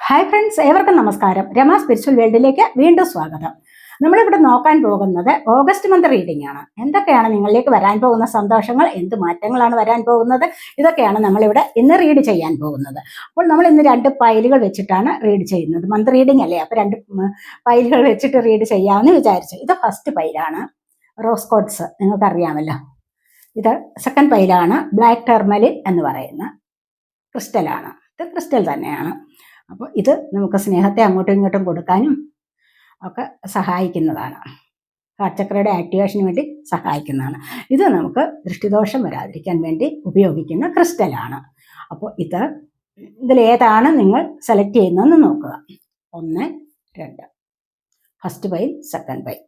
Hi friends, ഏവർക്കും നമസ്കാരം. Rama spiritual വേൾഡിലേക്ക് വീണ്ടും സ്വാഗതം. നമ്മളിവിടെ നോക്കാൻ പോകുന്നത് ഓഗസ്റ്റ് മന്ത് റീഡിംഗ് ആണ്. എന്തൊക്കെയാണ് നിങ്ങളിലേക്ക് വരാൻ പോകുന്ന സന്തോഷങ്ങൾ, എന്ത് മാറ്റങ്ങളാണ് വരാൻ പോകുന്നത്, ഇതൊക്കെയാണ് നമ്മളിവിടെ ഇന്ന് റീഡ് ചെയ്യാൻ പോകുന്നത്. അപ്പോൾ നമ്മൾ ഇന്ന് 2 പൈലുകൾ വെച്ചിട്ടാണ് റീഡ് ചെയ്യുന്നത്. മന്ത് റീഡിംഗ് അല്ലേ, അപ്പോൾ 2 പൈലുകൾ വെച്ചിട്ട് റീഡ് ചെയ്യാമെന്ന് വിചാരിച്ചു. ഇത് ഫസ്റ്റ് പൈലാണ്, റോസ് കോഡ്സ്, നിങ്ങൾക്കറിയാമല്ലോ. ഇത് സെക്കൻഡ് പൈലാണ്, ബ്ലാക്ക് ടെർമലിൻ എന്ന് പറയുന്ന ക്രിസ്റ്റലാണ്. ഇത് ക്രിസ്റ്റൽ തന്നെയാണ്. അപ്പോൾ ഇത് നമുക്ക് സ്നേഹത്തെ അങ്ങോട്ടും ഇങ്ങോട്ടും കൊടുക്കാനും ഒക്കെ സഹായിക്കുന്നതാണ്. ഹാർട്ട് ആക്ടിവേഷന് വേണ്ടി സഹായിക്കുന്നതാണ്. ഇത് നമുക്ക് ദൃഷ്ടിദോഷം വരാതിരിക്കാൻ വേണ്ടി ഉപയോഗിക്കുന്ന ക്രിസ്റ്റലാണ്. അപ്പോൾ ഇതിലേതാണ് നിങ്ങൾ സെലക്ട് ചെയ്യുന്നതെന്ന് നോക്കുക. 1, 2, ഫസ്റ്റ് പൈൽ, സെക്കൻഡ് പൈൽ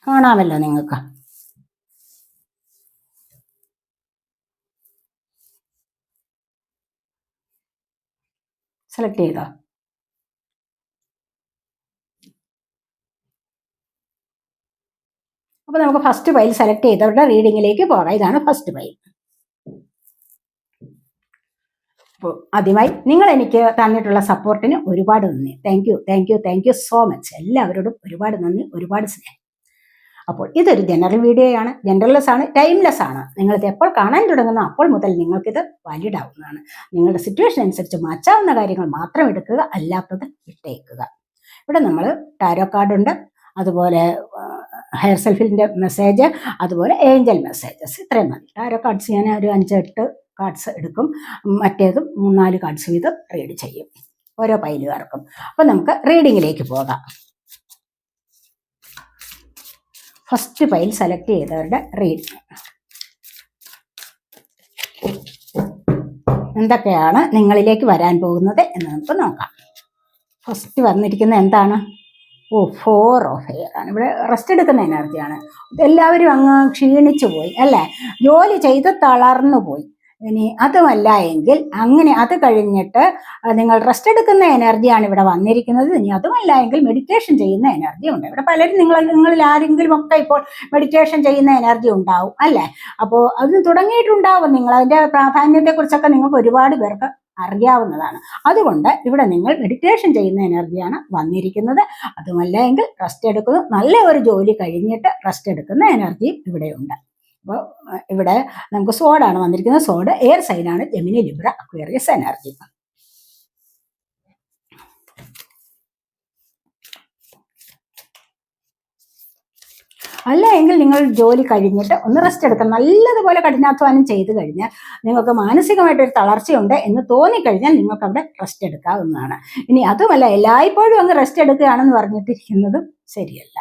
കാണാമല്ലോ നിങ്ങൾക്ക്. സെലക്ട് ചെയ്തോ? അപ്പോൾ നമുക്ക് ഫസ്റ്റ് പൈൽ സെലക്ട് ചെയ്തവരുടെ റീഡിങ്ങിലേക്ക് പോകാം. ഇതാണ് ഫസ്റ്റ് പൈൽ. അപ്പോൾ ആദ്യമായി നിങ്ങൾ എനിക്ക് തന്നിട്ടുള്ള സപ്പോർട്ടിന് ഒരുപാട് നന്ദി. Thank you so much. എല്ലാവരോടും ഒരുപാട് നന്ദി, ഒരുപാട് സ്നേഹം. അപ്പോൾ ഇതൊരു ജനറൽ വീഡിയോയാണ്, ജനറൽലെസ് ആണ്, ടൈംലെസ് ആണ്. നിങ്ങളിത് എപ്പോൾ കാണാൻ തുടങ്ങുന്ന അപ്പോൾ മുതൽ നിങ്ങൾക്കിത് വാലിഡ് ആവുന്നതാണ്. നിങ്ങളുടെ സിറ്റുവേഷൻ അനുസരിച്ച് മാറ്റാവുന്ന കാര്യങ്ങൾ മാത്രം എടുക്കുക, അല്ലാത്തത് വിട്ടേക്കുക. ഇവിടെ നമ്മൾ ടാരോ കാർഡുണ്ട്, അതുപോലെ ഹയർ സെൽഫിൻ്റെ മെസ്സേജ്, അതുപോലെ ഏഞ്ചൽ മെസ്സേജസ്. ഇത്രയും മതി. ടാരോ കാർഡ്സ് ഞാൻ ഒരു 5-8 കാർഡ്സ് എടുക്കും, മറ്റേതും 3-4 കാർഡ്സ് വീതം റീഡ് ചെയ്യും ഓരോ പൈലുകാർക്കും. അപ്പോൾ നമുക്ക് റീഡിങ്ങിലേക്ക് പോകാം. ഫസ്റ്റ് പൈൽ സെലക്ട് ചെയ്തവരുടെ റീഡിങ് എന്തൊക്കെയാണ് നിങ്ങളിലേക്ക് വരാൻ പോകുന്നത് എന്ന് നമുക്ക് നോക്കാം. ഫസ്റ്റ് വന്നിരിക്കുന്ന എന്താണ്? 4 ഓഫ് എയർ ആണ്. ഇവിടെ റെസ്റ്റ് എടുക്കുന്ന എനർജിയാണ്. എല്ലാവരും അങ്ങ് ക്ഷീണിച്ചു പോയി അല്ലേ, ജോലി ചെയ്ത് തളർന്നു പോയി. ഇനി അതുമല്ല എങ്കിൽ അങ്ങനെ അത് കഴിഞ്ഞിട്ട് നിങ്ങൾ റെസ്റ്റ് എടുക്കുന്ന എനർജിയാണ് ഇവിടെ വന്നിരിക്കുന്നത്. ഇനി അതുമല്ല എങ്കിൽ മെഡിറ്റേഷൻ ചെയ്യുന്ന എനർജി ഉണ്ട്. ഇവിടെ പലരും നിങ്ങളിൽ ആരെങ്കിലും ഒക്കെ ഇപ്പോൾ മെഡിറ്റേഷൻ ചെയ്യുന്ന എനർജി ഉണ്ടാവും അല്ലേ. അപ്പോൾ അത് തുടങ്ങിയിട്ടുണ്ടാവും. നിങ്ങൾ അതിൻ്റെ പ്രാധാന്യത്തെക്കുറിച്ചൊക്കെ നിങ്ങൾക്ക് ഒരുപാട് പേർക്ക് അറിയാവുന്നതാണ്. അതുകൊണ്ട് ഇവിടെ നിങ്ങൾ മെഡിറ്റേഷൻ ചെയ്യുന്ന എനർജിയാണ് വന്നിരിക്കുന്നത്. അതുമല്ല എങ്കിൽ റെസ്റ്റ് എടുക്കുന്നു, നല്ല ഒരു ജോലി കഴിഞ്ഞിട്ട് റെസ്റ്റ് എടുക്കുന്ന എനർജിയും ഇവിടെയുണ്ട്. അപ്പോൾ ഇവിടെ നമുക്ക് സോഡാണ് വന്നിരിക്കുന്നത്. സോഡ് എയർ സൈനാണ്, ജെമിനി, ലിബ്ര, അക്വേറിയസ് എനർജി. അല്ല എങ്കിൽ നിങ്ങൾ ജോലി കഴിഞ്ഞിട്ട് ഒന്ന് റെസ്റ്റ് എടുക്കണം. നല്ലതുപോലെ കഠിനാധ്വാനം ചെയ്ത് കഴിഞ്ഞാൽ നിങ്ങൾക്ക് മാനസികമായിട്ടൊരു തളർച്ചയുണ്ട് എന്ന് തോന്നിക്കഴിഞ്ഞാൽ നിങ്ങൾക്ക് അവിടെ റെസ്റ്റ് എടുക്കാവുന്നതാണ്. ഇനി അതുമല്ല എല്ലായ്പ്പോഴും അങ്ങ് റെസ്റ്റ് എടുക്കുകയാണെന്ന് പറഞ്ഞിട്ടിരിക്കുന്നതും ശരിയല്ല.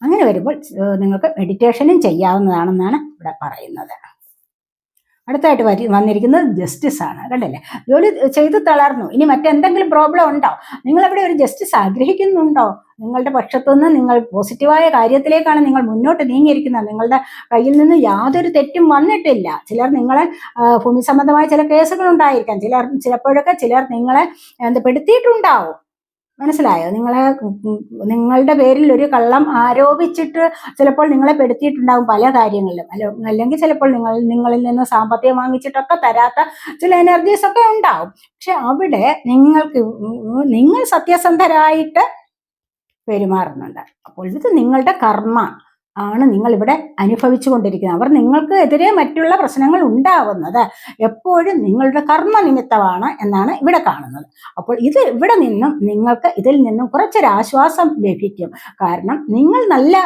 അങ്ങനെ വരുമ്പോൾ നിങ്ങൾക്ക് മെഡിറ്റേഷനും ചെയ്യാവുന്നതാണെന്നാണ് ഇവിടെ പറയുന്നത്. അടുത്തായിട്ട് വന്നിരിക്കുന്നത് ജസ്റ്റിസ് ആണ്. കണ്ടല്ലേ, ജോലി ചെയ്ത് തളർന്നു, ഇനി മറ്റെന്തെങ്കിലും പ്രോബ്ലം ഉണ്ടോ? നിങ്ങളവിടെ ഒരു ജസ്റ്റിസ് ആഗ്രഹിക്കുന്നുണ്ടോ? നിങ്ങളുടെ പക്ഷത്തുനിന്ന് നിങ്ങൾ പോസിറ്റീവായ കാര്യത്തിലേക്കാണ് നിങ്ങൾ മുന്നോട്ട് നീങ്ങിയിരിക്കുന്നത്. നിങ്ങളുടെ കയ്യിൽ നിന്ന് യാതൊരു തെറ്റും വന്നിട്ടില്ല. ചിലർ നിങ്ങളെ ഭൂമി സംബന്ധമായ ചില കേസുകൾ ഉണ്ടായിരിക്കാം, ചിലപ്പോഴൊക്കെ ചിലർ നിങ്ങളെ പെടുത്തിയിട്ടുണ്ടാവും. മനസ്സിലായോ? നിങ്ങളുടെ പേരിൽ ഒരു കള്ളം ആരോപിച്ചിട്ട് ചിലപ്പോൾ നിങ്ങളെ പെടുത്തിയിട്ടുണ്ടാവും പല കാര്യങ്ങളിലും. അല്ലെങ്കിൽ ചിലപ്പോൾ നിങ്ങളിൽ നിന്ന് സാമ്പത്തികം വാങ്ങിച്ചിട്ടൊക്കെ തരാത്ത ചില എനർജീസ് ഒക്കെ ഉണ്ടാവും. പക്ഷെ അവിടെ നിങ്ങൾ സത്യസന്ധരായിട്ട് പെരുമാറുന്നുണ്ട്. അപ്പോൾ ഇത് നിങ്ങളുടെ കർമ്മ ആണ് നിങ്ങളിവിടെ അനുഭവിച്ചു കൊണ്ടിരിക്കുന്നത്. അവർ നിങ്ങൾക്ക് എതിരെ മറ്റുള്ള പ്രശ്നങ്ങൾ ഉണ്ടാവുന്നത് എപ്പോഴും നിങ്ങളുടെ കർമ്മ നിമിത്തമാണ് എന്നാണ് ഇവിടെ കാണുന്നത്. അപ്പോൾ ഇവിടെ നിന്നും നിങ്ങൾക്ക് ഇതിൽ നിന്നും കുറച്ചൊരാശ്വാസം ലഭിക്കും. കാരണം നിങ്ങൾ നല്ല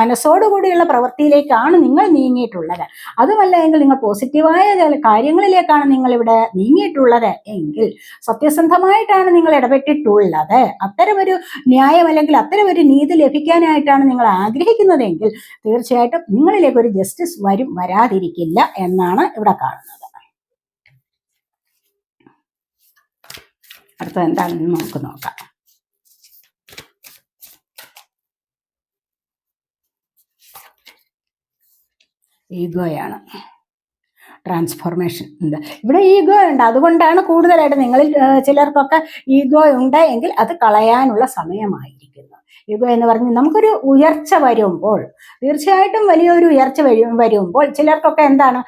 മനസ്സോടുകൂടിയുള്ള പ്രവൃത്തിയിലേക്കാണ് നിങ്ങൾ നീങ്ങിയിട്ടുള്ളത്. അതുമല്ല എങ്കിൽ നിങ്ങൾ പോസിറ്റീവായ കാര്യങ്ങളിലേക്കാണ് നിങ്ങളിവിടെ നീങ്ങിയിട്ടുള്ളത് എങ്കിൽ, സത്യസന്ധമായിട്ടാണ് നിങ്ങൾ ഇടപെട്ടിട്ടുള്ളത്, അത്തരമൊരു ന്യായം അല്ലെങ്കിൽ അത്തരമൊരു നീതി ലഭിക്കാനായിട്ടാണ് നിങ്ങൾ ആഗ്രഹിക്കുന്നതെങ്കിൽ തീർച്ചയായിട്ടും നിങ്ങളിലേക്ക് ഒരു ജസ്റ്റിസ് വരാതിരിക്കില്ല എന്നാണ് ഇവിടെ കാണുന്നത്. അടുത്തത് എന്താണെന്ന് നമുക്ക് നോക്കാം. ഈഗോയാണ്. ട്രാൻസ്ഫോർമേഷൻ ഉണ്ട് ഇവിടെ. ഈഗോ ഉണ്ട്, അതുകൊണ്ടാണ് കൂടുതലായിട്ട് നിങ്ങളിൽ ചിലർക്കൊക്കെ ഈഗോ ഉണ്ട് എങ്കിൽ അത് കളയാനുള്ള സമയമായിരിക്കുന്നു. യുഗം എന്ന് പറഞ്ഞ് നമുക്കൊരു ഉയർച്ച വരുമ്പോൾ, തീർച്ചയായിട്ടും വലിയൊരു ഉയർച്ച വരുമ്പോൾ ചിലർക്കൊക്കെ എന്താണ്,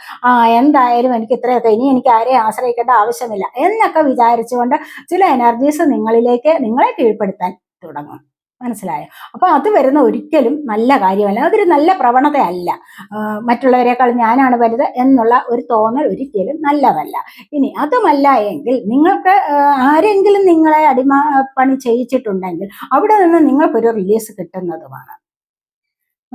എന്തായാലും എനിക്ക് ഇത്രയൊക്കെ, ഇനി എനിക്ക് ആരെയും ആശ്രയിക്കേണ്ട ആവശ്യമില്ല എന്നൊക്കെ വിചാരിച്ചുകൊണ്ട് ചില എനർജീസ് നിങ്ങളെ കീഴ്പ്പെടുത്താൻ തുടങ്ങും. മനസ്സിലായോ? അപ്പൊ അത് വരുന്ന ഒരിക്കലും നല്ല കാര്യമല്ല, അതൊരു നല്ല പ്രവണതയല്ല. മറ്റുള്ളവരെക്കാൾ ഞാനാണ് വലുത് എന്നുള്ള ഒരു തോന്നൽ ഒരിക്കലും നല്ലതല്ല. ഇനി അതുമല്ല എങ്കിൽ നിങ്ങൾക്ക് ആരെങ്കിലും നിങ്ങളെ പണി ചെയ്യിച്ചിട്ടുണ്ടെങ്കിൽ അവിടെ നിന്ന് നിങ്ങൾക്കൊരു റിലീസ് കിട്ടുന്നതുമാണ്.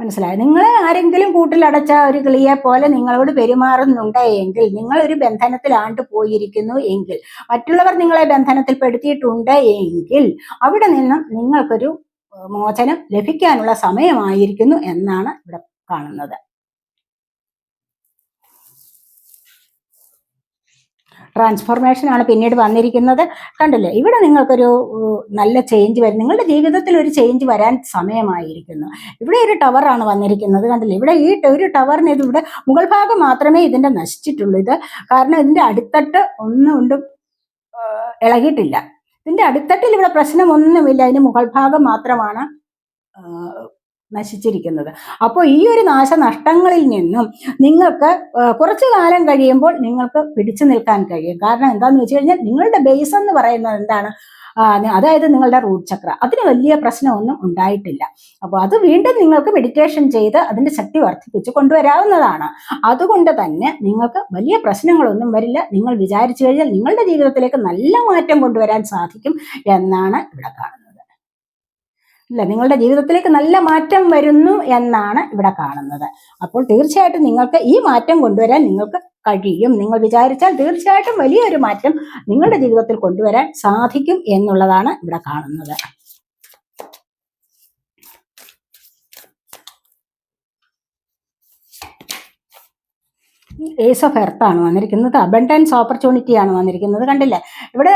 മനസ്സിലായോ? നിങ്ങളെ ആരെങ്കിലും കൂട്ടിലടച്ച ഒരു കിളിയെ പോലെ നിങ്ങളോട് പെരുമാറുന്നുണ്ട് എങ്കിൽ, നിങ്ങൾ ഒരു ബന്ധനത്തിൽ പോയിരിക്കുന്നു എങ്കിൽ, മറ്റുള്ളവർ നിങ്ങളെ ബന്ധനത്തിൽ പെടുത്തിയിട്ടുണ്ട് എങ്കിൽ അവിടെ നിന്നും നിങ്ങൾക്കൊരു മോചനം ലഭിക്കാനുള്ള സമയമായിരിക്കുന്നു എന്നാണ് ഇവിടെ കാണുന്നത്. ട്രാൻസ്ഫോർമേഷൻ ആണ് പിന്നീട് വന്നിരിക്കുന്നത്. കണ്ടില്ലേ, ഇവിടെ നിങ്ങൾക്കൊരു നല്ല ചേഞ്ച് വരും, നിങ്ങളുടെ ജീവിതത്തിൽ ഒരു ചേഞ്ച് വരാൻ സമയമായിരിക്കുന്നു. ഇവിടെ ഒരു ടവറാണ് വന്നിരിക്കുന്നത്. കണ്ടില്ലേ, ഇവിടെ ഈ ഒരു ടവറിന് ഇവിടെ മുകൾ ഭാഗം മാത്രമേ ഇതിന്റെ നശിച്ചിട്ടുള്ളൂ. ഇത് കാരണം ഇതിന്റെ അടിത്തട്ട് ഒന്നും ഇളകിയിട്ടില്ല. ഇതിന്റെ അടിത്തട്ടിൽ ഇവിടെ പ്രശ്നമൊന്നുമില്ല, അതിന് മുകൾ ഭാഗം മാത്രമാണ് നശിച്ചിരിക്കുന്നത്. അപ്പോൾ ഈ ഒരു നാശനഷ്ടങ്ങളിൽ നിന്നും നിങ്ങൾക്ക് കുറച്ചു കാലം കഴിയുമ്പോൾ നിങ്ങൾക്ക് പിടിച്ചു നിൽക്കാൻ കഴിയും. കാരണം എന്താണെന്ന് വെച്ച് കഴിഞ്ഞാൽ നിങ്ങളുടെ ബേസ് എന്ന് പറയുന്നത് എന്താണ്, അതായത് നിങ്ങളുടെ റൂട്ട് ചക്ര, അതിന് വലിയ പ്രശ്നമൊന്നും ഉണ്ടായിട്ടില്ല. അപ്പോൾ അത് വീണ്ടും നിങ്ങൾക്ക് മെഡിറ്റേഷൻ ചെയ്ത് അതിന്റെ ശക്തി വർദ്ധിപ്പിച്ച് കൊണ്ടുവരാവുന്നതാണ്. അതുകൊണ്ട് തന്നെ നിങ്ങൾക്ക് വലിയ പ്രശ്നങ്ങളൊന്നും വരില്ല. നിങ്ങൾ വിചാരിച്ചു കഴിഞ്ഞാൽ നിങ്ങളുടെ ജീവിതത്തിലേക്ക് നല്ല മാറ്റം കൊണ്ടുവരാൻ സാധിക്കും എന്നാണ് ഇവിടെ കാണുന്നത്. ഇല്ല, നിങ്ങളുടെ ജീവിതത്തിലേക്ക് നല്ല മാറ്റം വരുന്നു എന്നാണ് ഇവിടെ കാണുന്നത്. അപ്പോൾ തീർച്ചയായിട്ടും നിങ്ങൾക്ക് ഈ മാറ്റം കൊണ്ടുവരാൻ നിങ്ങൾക്ക് കഴിയും. നിങ്ങൾ വിചാരിച്ചാൽ തീർച്ചയായിട്ടും വലിയൊരു മാറ്റം നിങ്ങളുടെ ജീവിതത്തിൽ കൊണ്ടുവരാൻ സാധിക്കും എന്നുള്ളതാണ് ഇവിടെ കാണുന്നത്. ഏസ് ഓഫ് എർത്ത് ആണ് വന്നിരിക്കുന്നത്. അബണ്ടൻസ് ഓപ്പർച്യൂണിറ്റി ആണ് വന്നിരിക്കുന്നത്. കണ്ടില്ലേ, ഇവിടെ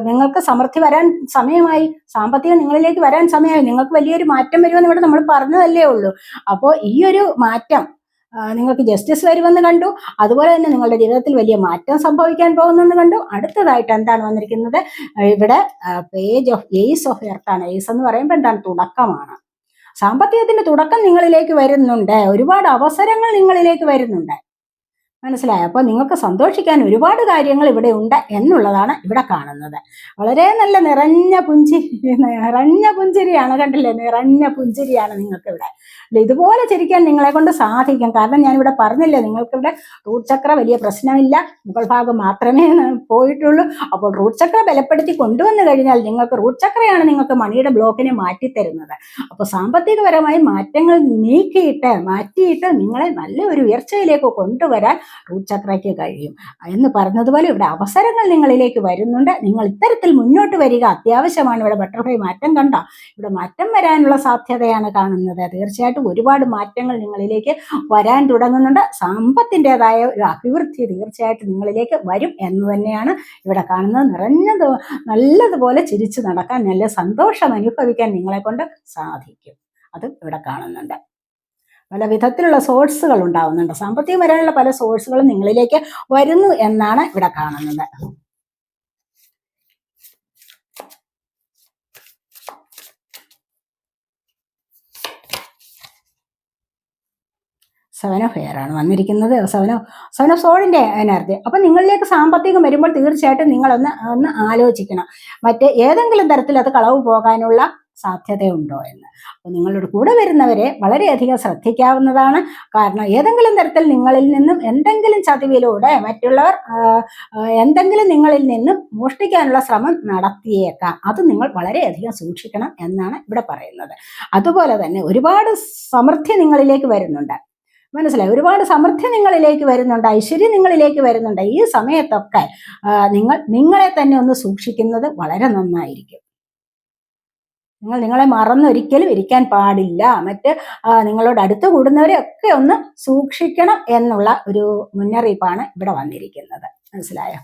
നിങ്ങൾക്ക് സമൃദ്ധി വരാൻ സമയമായി, സാമ്പത്തികം നിങ്ങളിലേക്ക് വരാൻ സമയമായി, നിങ്ങൾക്ക് വലിയൊരു മാറ്റം വരുമെന്ന് ഇവിടെ നമ്മൾ പറഞ്ഞതല്ലേ ഉള്ളൂ. അപ്പോൾ ഈ ഒരു മാറ്റം നിങ്ങൾക്ക് ജസ്റ്റിസ് വരുമെന്ന് കണ്ടു. അതുപോലെ തന്നെ നിങ്ങളുടെ ജീവിതത്തിൽ വലിയ മാറ്റം സംഭവിക്കാൻ പോകുന്നെന്ന് കണ്ടു. അടുത്തതായിട്ട് എന്താണ് വന്നിരിക്കുന്നത്, ഇവിടെ page of ace of earth ആണ്. ഏസ് എന്ന് പറയുമ്പോൾ എന്താണ്, തുടക്കമാണ്. സാമ്പത്തികത്തിന്റെ തുടക്കം നിങ്ങളിലേക്ക് വരുന്നുണ്ട്. ഒരുപാട് അവസരങ്ങൾ നിങ്ങളിലേക്ക് വരുന്നുണ്ട്. മനസ്സിലായോ? അപ്പോൾ നിങ്ങൾക്ക് സന്തോഷിക്കാൻ ഒരുപാട് കാര്യങ്ങൾ ഇവിടെ ഉണ്ട് എന്നുള്ളതാണ് ഇവിടെ കാണുന്നത്. വളരെ നല്ല നിറഞ്ഞ പുഞ്ചിരിയാണ്. കണ്ടില്ലേ, നിറഞ്ഞ പുഞ്ചിരിയാണ് നിങ്ങൾക്ക് ഇവിടെ. ഇതുപോലെ ചിരിക്കാൻ നിങ്ങളെ കൊണ്ട് സാധിക്കും. കാരണം ഞാനിവിടെ പറഞ്ഞില്ലേ, നിങ്ങൾക്കിവിടെ റൂട്ട് ചക്ര വലിയ പ്രശ്നമില്ല, മുകൾ ഭാഗം മാത്രമേ പോയിട്ടുള്ളൂ. അപ്പോൾ റൂട്ട് ചക്ര ബലപ്പെടുത്തി കൊണ്ടുവന്നു കഴിഞ്ഞാൽ നിങ്ങൾക്ക് റൂട്ട് ചക്രയാണ് നിങ്ങൾക്ക് മണിയുടെ ബ്ലോക്കിനെ മാറ്റിത്തരുന്നത്. അപ്പോൾ സാമ്പത്തികപരമായി മാറ്റങ്ങൾ മാറ്റിയിട്ട് നിങ്ങളെ നല്ല ഒരു ഉയർച്ചയിലേക്ക് കൊണ്ടുവരാൻ റൂട്ട് ചക്രയ്ക്ക് കഴിയും എന്ന് പറഞ്ഞതുപോലെ ഇവിടെ അവസരങ്ങൾ നിങ്ങളിലേക്ക് വരുന്നുണ്ട്. നിങ്ങൾ ഇത്തരത്തിൽ മുന്നോട്ട് വരിക അത്യാവശ്യമാണ്. ഇവിടെ ബട്ടർഫ്ലൈ മാറ്റം കണ്ട, ഇവിടെ മാറ്റം വരാനുള്ള സാധ്യതയാണ് കാണുന്നത്. തീർച്ചയായിട്ടും ഒരുപാട് മാറ്റങ്ങൾ നിങ്ങളിലേക്ക് വരാൻ തുടങ്ങുന്നുണ്ട്. സമ്പത്തിൻ്റെതായ ഒരു അഭിവൃദ്ധി തീർച്ചയായിട്ടും നിങ്ങളിലേക്ക് വരും എന്ന് തന്നെയാണ് ഇവിടെ കാണുന്നത്. നല്ലതുപോലെ ചിരിച്ചു നടക്കാൻ, നല്ല സന്തോഷം അനുഭവിക്കാൻ നിങ്ങളെ കൊണ്ട് സാധിക്കും. അത് ഇവിടെ കാണുന്നുണ്ട്. പല വിധത്തിലുള്ള സോഴ്സുകൾ ഉണ്ടാവുന്നുണ്ട്. സാമ്പത്തികം വരാനുള്ള പല സോഴ്സുകളും നിങ്ങളിലേക്ക് വരുന്നു എന്നാണ് ഇവിടെ കാണുന്നത്. സെവൻ ഓഫ് എയർ ആണ് വന്നിരിക്കുന്നത്. സെവൻ ഓഫ് സോളിന്റെ എനർജി. അപ്പൊ നിങ്ങളിലേക്ക് സാമ്പത്തികം വരുമ്പോൾ തീർച്ചയായിട്ടും നിങ്ങളൊന്ന് ആലോചിക്കണം, മറ്റേ ഏതെങ്കിലും തരത്തിൽ അത് കളവ് പോകാനുള്ള സാധ്യതയുണ്ടോ എന്ന്. അപ്പോൾ നിങ്ങളുടെ കൂടെ വരുന്നവരെ വളരെയധികം ശ്രദ്ധിക്കാവുന്നതാണ്. കാരണം ഏതെങ്കിലും തരത്തിൽ നിങ്ങളിൽ നിന്നും എന്തെങ്കിലും ചതിവിലൂടെ മറ്റുള്ളവർ എന്തെങ്കിലും നിങ്ങളിൽ നിന്നും മോഷ്ടിക്കാനുള്ള ശ്രമം നടത്തിയേക്കാം. അത് നിങ്ങൾ വളരെയധികം സൂക്ഷിക്കണം എന്നാണ് ഇവിടെ പറയുന്നത്. അതുപോലെ തന്നെ ഒരുപാട് സമൃദ്ധി നിങ്ങളിലേക്ക് വരുന്നുണ്ട്. മനസ്സിലായി, ഒരുപാട് സമൃദ്ധി നിങ്ങളിലേക്ക് വരുന്നുണ്ട്, ഐശ്വര്യം നിങ്ങളിലേക്ക് വരുന്നുണ്ട്. ഈ സമയത്തൊക്കെ നിങ്ങളെ തന്നെ ഒന്ന് സൂക്ഷിക്കുന്നത് വളരെ നന്നായിരിക്കും. നിങ്ങളെ മറന്നൊരിക്കലും ഇരിക്കാൻ പാടില്ല. നിങ്ങളോട് അടുത്ത് കൂടുന്നവരെ ഒക്കെ ഒന്ന് സൂക്ഷിക്കണം എന്നുള്ള ഒരു മുന്നറിയിപ്പാണ് ഇവിടെ വന്നിരിക്കുന്നത്. മനസ്സിലായോ?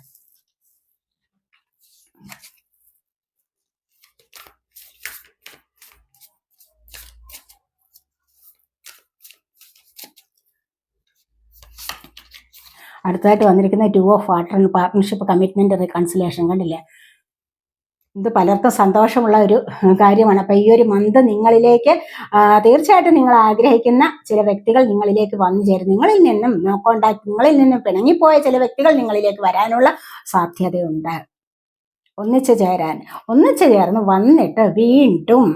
അടുത്തതായിട്ട് വന്നിരിക്കുന്ന 2 of water, partnership, commitment, reconciliation. കണ്ടില്ലേ, ഇത് പലർക്കും സന്തോഷമുള്ള ഒരു കാര്യമാണ്. അപ്പൊ ഈ ഒരു മന്ത് നിങ്ങളിലേക്ക് തീർച്ചയായിട്ടും നിങ്ങൾ ആഗ്രഹിക്കുന്ന ചില വ്യക്തികൾ നിങ്ങളിലേക്ക് വന്നു ചേരും. നിങ്ങളിൽ നിന്നും നോ കോണ്ടാക്ട്, നിങ്ങളിൽ നിന്നും പിണങ്ങിപ്പോയ ചില വ്യക്തികൾ നിങ്ങളിലേക്ക് വരാനുള്ള സാധ്യതയുണ്ട്. ഒന്നിച്ചു ചേർന്ന് വന്നിട്ട് വീണ്ടും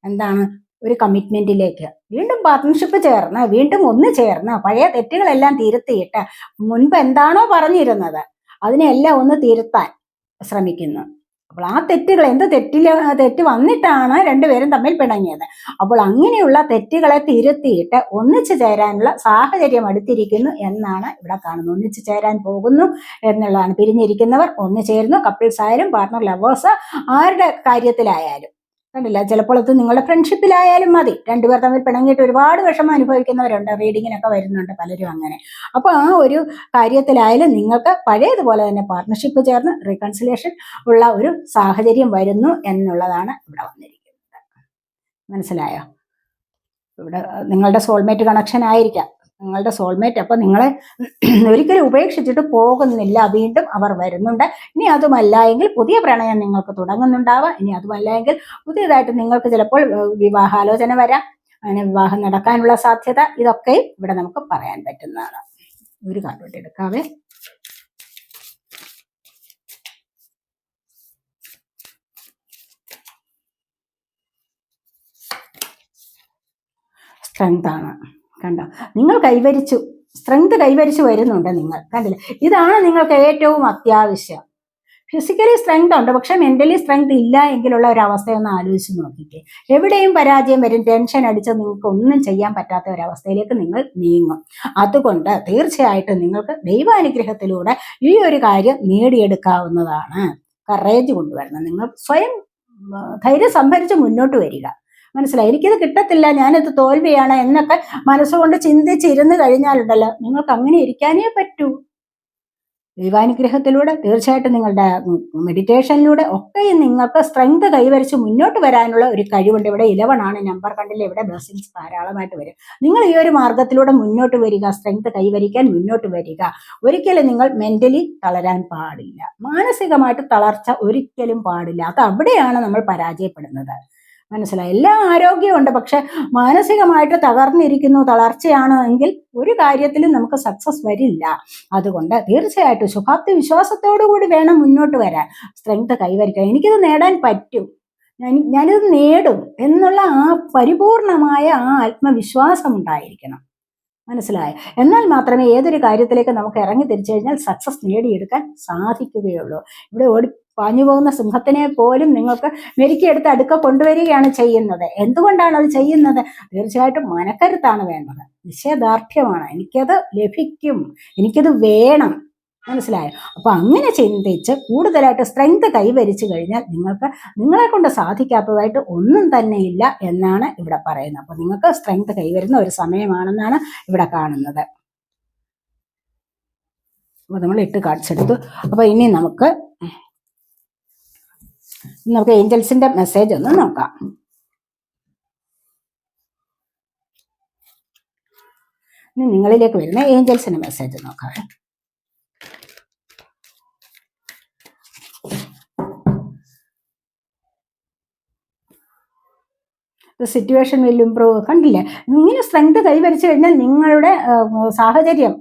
എന്താണ് ഒരു കമ്മിറ്റ്മെന്റിലേക്ക്, വീണ്ടും പാർട്ട്ണർഷിപ്പ് ചേർന്ന്, വീണ്ടും ഒന്ന് ചേർന്ന് പഴയ തെറ്റുകളെല്ലാം തിരുത്തിയിട്ട് മുൻപ് എന്താണോ പറഞ്ഞിരുന്നത് അതിനെല്ലാം ഒന്ന് തിരുത്താൻ ശ്രമിക്കുന്നു. അപ്പോൾ ആ തെറ്റുകൾ, തെറ്റ് വന്നിട്ടാണ് രണ്ടുപേരും തമ്മിൽ പിണങ്ങിയത്. അപ്പോൾ അങ്ങനെയുള്ള തെറ്റുകളെ തിരുത്തിയിട്ട് ഒന്നിച്ചു ചേരാനുള്ള സാഹചര്യം അടുത്തിരിക്കുന്നു എന്നാണ് ഇവിടെ കാണുന്നത്. ഒന്നിച്ചു ചേരാൻ പോകുന്നു എന്നുള്ളതാണ്. പിരിഞ്ഞിരിക്കുന്നവർ ഒന്നു ചേരുന്നു. കപ്പിൾസ് ആയാലും പാർട്ണർ, ലവേഴ്സ്, ആരുടെ കാര്യത്തിലായാലും കണ്ടില്ല. ചിലപ്പോൾ അത് നിങ്ങളുടെ ഫ്രണ്ട്ഷിപ്പിലായാലും മതി. രണ്ടുപേർ തമ്മിൽ പിണങ്ങിയിട്ട് ഒരുപാട് വിഷമം അനുഭവിക്കുന്നവരുണ്ട്. റീഡിങ്ങിനൊക്കെ വരുന്നുണ്ട് പലരും അങ്ങനെ. അപ്പോൾ ആ ഒരു കാര്യത്തിലായാലും നിങ്ങൾക്ക് പഴയതുപോലെ തന്നെ പാർട്ണർഷിപ്പ് ചേർന്ന് റീകൺസിലേഷൻ ഉള്ള ഒരു സാഹചര്യം വരുന്നു എന്നുള്ളതാണ് ഇവിടെ വന്നിരിക്കുന്നത്. മനസ്സിലായോ? ഇവിടെ നിങ്ങളുടെ സോൾമേറ്റ് കണക്ഷൻ ആയിരിക്കാം നിങ്ങളുടെ സോൾമേറ്റ്. അപ്പൊ നിങ്ങളെ ഒരിക്കലും ഉപേക്ഷിച്ചിട്ട് പോകുന്നില്ല, വീണ്ടും അവർ വരുന്നുണ്ട്. ഇനി അതുമല്ല എങ്കിൽ പുതിയ പ്രണയം നിങ്ങൾക്ക് തുടങ്ങുന്നുണ്ടാവാം. ഇനി അതുമല്ല എങ്കിൽ പുതിയതായിട്ട് നിങ്ങൾക്ക് ചിലപ്പോൾ വിവാഹാലോചന വരാം. അങ്ങനെ വിവാഹം നടക്കാനുള്ള സാധ്യത, ഇതൊക്കെയും ഇവിടെ നമുക്ക് പറയാൻ പറ്റുന്നതാണ്. ഒരു കാർഡ് എടുക്കാവേ. സ്ട്രെങ്ത് ആണ്. കണ്ടോ, നിങ്ങൾ സ്ട്രെങ്ത് കൈവരിച്ചു വരുന്നുണ്ട് നിങ്ങൾ. കണ്ടില്ലേ, ഇതാണ് നിങ്ങൾക്ക് ഏറ്റവും അത്യാവശ്യം. ഫിസിക്കലി സ്ട്രെങ്ത് ഉണ്ട്, പക്ഷെ മെന്റലി സ്ട്രെങ്ത് ഇല്ല എങ്കിലുള്ള ഒരു അവസ്ഥയൊന്ന് ആലോചിച്ച് നോക്കിക്കേ. എവിടെയും പരാജയം വരും. ടെൻഷൻ അടിച്ച് നിങ്ങൾക്ക് ഒന്നും ചെയ്യാൻ പറ്റാത്ത ഒരവസ്ഥയിലേക്ക് നിങ്ങൾ നീങ്ങും. അതുകൊണ്ട് തീർച്ചയായിട്ടും നിങ്ങൾക്ക് ദൈവാനുഗ്രഹത്തിലൂടെ ഈ ഒരു കാര്യം നേടിയെടുക്കാവുന്നതാണ്. കറേജ് കൊണ്ടുവരണം. നിങ്ങൾ സ്വയം ധൈര്യം സംഭരിച്ച് മുന്നോട്ട് വരിക. മനസ്സിലായി, എനിക്കിത് കിട്ടത്തില്ല, ഞാനിത് തോൽവിയാണ് എന്നൊക്കെ മനസ്സുകൊണ്ട് ചിന്തിച്ചിരുന്ന് കഴിഞ്ഞാലുണ്ടല്ലോ, നിങ്ങൾക്ക് അങ്ങനെ ഇരിക്കാനേ പറ്റൂ. ദൈവാനുഗ്രഹത്തിലൂടെ തീർച്ചയായിട്ടും നിങ്ങളുടെ മെഡിറ്റേഷനിലൂടെ ഒക്കെയും നിങ്ങൾക്ക് സ്ട്രെങ്ത് കൈവരിച്ച് മുന്നോട്ട് വരാനുള്ള ഒരു കഴിവുണ്ട്. ഇവിടെ 11 ആണ് നമ്പർ. കണ്ടില്ലേ, ഇവിടെ ബ്ലെസ്സിങ്സ് ധാരാളമായിട്ട് വരും. നിങ്ങൾ ഈ ഒരു മാർഗത്തിലൂടെ മുന്നോട്ട് വരിക, സ്ട്രെങ്ത് കൈവരിക്കാൻ മുന്നോട്ട് വരിക. ഒരിക്കലും നിങ്ങൾ മെന്റലി തളരാൻ പാടില്ല. മാനസികമായിട്ട് തളർച്ച ഒരിക്കലും പാടില്ല. അത് അവിടെയാണ് നമ്മൾ പരാജയപ്പെടുന്നത്. മനസ്സിലായി, എല്ലാ ആരോഗ്യമുണ്ട്, പക്ഷെ മാനസികമായിട്ട് തകർന്നിരിക്കുന്നു, തളർച്ചയാണ് എങ്കിൽ ഒരു കാര്യത്തിലും നമുക്ക് സക്സസ് വരില്ല. അതുകൊണ്ട് തീർച്ചയായിട്ടും ശുഭാപ്തി വിശ്വാസത്തോടു കൂടി വേണം മുന്നോട്ട് വരാൻ, സ്ട്രെങ്ത് കൈവരിക്കാൻ. എനിക്കിത് നേടാൻ പറ്റും, ഞാനിത് നേടും എന്നുള്ള ആ പരിപൂർണമായ ആ ആത്മവിശ്വാസം ഉണ്ടായിരിക്കണം. മനസ്സിലായോ? എന്നാൽ മാത്രമേ ഏതൊരു കാര്യത്തിലേക്ക് നമുക്ക് ഇറങ്ങി തിരിച്ചു കഴിഞ്ഞാൽ സക്സസ് നേടിയെടുക്കാൻ സാധിക്കുകയുള്ളൂ. ഇവിടെ പാഞ്ഞു പോകുന്ന സിംഹത്തിനെ പോലും നിങ്ങൾക്ക് മെരുക്കിയെടുത്ത് അടുക്ക കൊണ്ടുവരികയാണ് ചെയ്യുന്നത്. എന്തുകൊണ്ടാണ് അത് ചെയ്യുന്നത്? തീർച്ചയായിട്ടും മനക്കരുത്താണ് വേണ്ടത്, നിശ്ചയദാർഢ്യമാണ്. എനിക്കത് ലഭിക്കും, എനിക്കത് വേണം. മനസ്സിലായോ? അപ്പൊ അങ്ങനെ ചിന്തിച്ച് കൂടുതലായിട്ട് സ്ട്രെങ്ത് കൈവരിച്ചു കഴിഞ്ഞാൽ നിങ്ങൾക്ക് നിങ്ങളെ കൊണ്ട് സാധിക്കാത്തതായിട്ട് ഒന്നും തന്നെ ഇല്ല എന്നാണ് ഇവിടെ പറയുന്നത്. അപ്പൊ നിങ്ങൾക്ക് സ്ട്രെങ്ത് കൈവരുന്ന ഒരു സമയമാണെന്നാണ് ഇവിടെ കാണുന്നത്. അപ്പൊ നമ്മൾ 8 കാർഡ്സ് എടുത്തു. അപ്പൊ ഇനി നമുക്ക് ഏഞ്ചൽസിന്റെ മെസ്സേജ് ഒന്ന് നോക്കാം. ഇനി നിങ്ങളിലേക്ക് വരുന്ന ഏഞ്ചൽസിന്റെ മെസ്സേജ് നോക്കാം. Situation will improve. കണ്ടില്ലേ, ഇങ്ങനെ സ്ട്രെങ്ത് കൈവരിച്ചു കഴിഞ്ഞാൽ നിങ്ങളുടെ സാഹചര്യം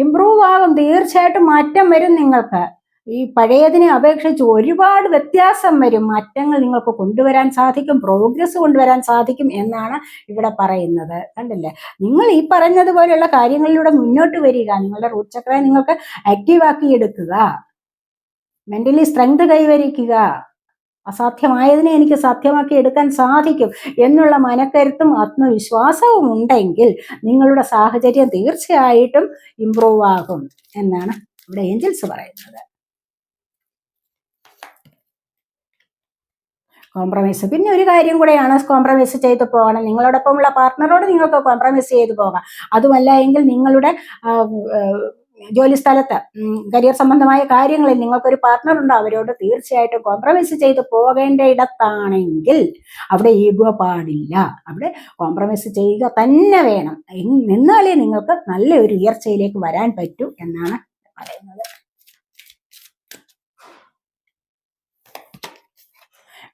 ഇംപ്രൂവ് ആകും. തീർച്ചയായിട്ടും മാറ്റം വരും. നിങ്ങൾക്ക് ഈ പഴയതിനെ അപേക്ഷിച്ച് ഒരുപാട് വ്യത്യാസം വരും. മാറ്റങ്ങൾ നിങ്ങൾക്ക് കൊണ്ടുവരാൻ സാധിക്കും, പ്രോഗ്രസ് കൊണ്ടുവരാൻ സാധിക്കും എന്നാണ് ഇവിടെ പറയുന്നത്. കണ്ടില്ലേ, നിങ്ങൾ ഈ പറഞ്ഞതുപോലെയുള്ള കാര്യങ്ങളിലൂടെ മുന്നോട്ട് വരിക. നിങ്ങളുടെ റൂട്ട് ചക്രയെ നിങ്ങൾക്ക് ആക്റ്റീവ് ആക്കി എടുക്കുക, മെന്റലി സ്ട്രെങ്ത് കൈവരിക്കുക. അസാധ്യമായതിനെ എനിക്ക് സാധ്യമാക്കി എടുക്കാൻ സാധിക്കും എന്നുള്ള മനക്കരുത്തും ആത്മവിശ്വാസവും ഉണ്ടെങ്കിൽ നിങ്ങളുടെ സാഹചര്യം തീർച്ചയായിട്ടും ഇംപ്രൂവ് ആകും എന്നാണ് ഇവിടെ ഏഞ്ചൽസ് പറയുന്നത്. കോംപ്രമൈസ്. പിന്നെ ഒരു കാര്യം കൂടെയാണ്, കോംപ്രമൈസ് ചെയ്ത് പോകണം. നിങ്ങളോടൊപ്പമുള്ള പാർട്ട്ണറോട് നിങ്ങൾക്ക് കോംപ്രമൈസ് ചെയ്ത് പോകാം. അതുമല്ല എങ്കിൽ നിങ്ങളുടെ ജോലി സ്ഥലത്ത് കരിയർ സംബന്ധമായ കാര്യങ്ങളിൽ നിങ്ങൾക്കൊരു പാർട്ട്ണർ ഉണ്ട്, അവരോട് തീർച്ചയായിട്ടും കോംപ്രമൈസ് ചെയ്ത് പോകേണ്ട ഇടത്താണെങ്കിൽ അവിടെ ഈഗോ പാടില്ല. അവിടെ കോംപ്രമൈസ് ചെയ്യുക തന്നെ വേണം. എന്നാലേ നിങ്ങൾക്ക് നല്ലൊരു ഉയർച്ചയിലേക്ക് വരാൻ പറ്റൂ എന്നാണ് പറയുന്നത്.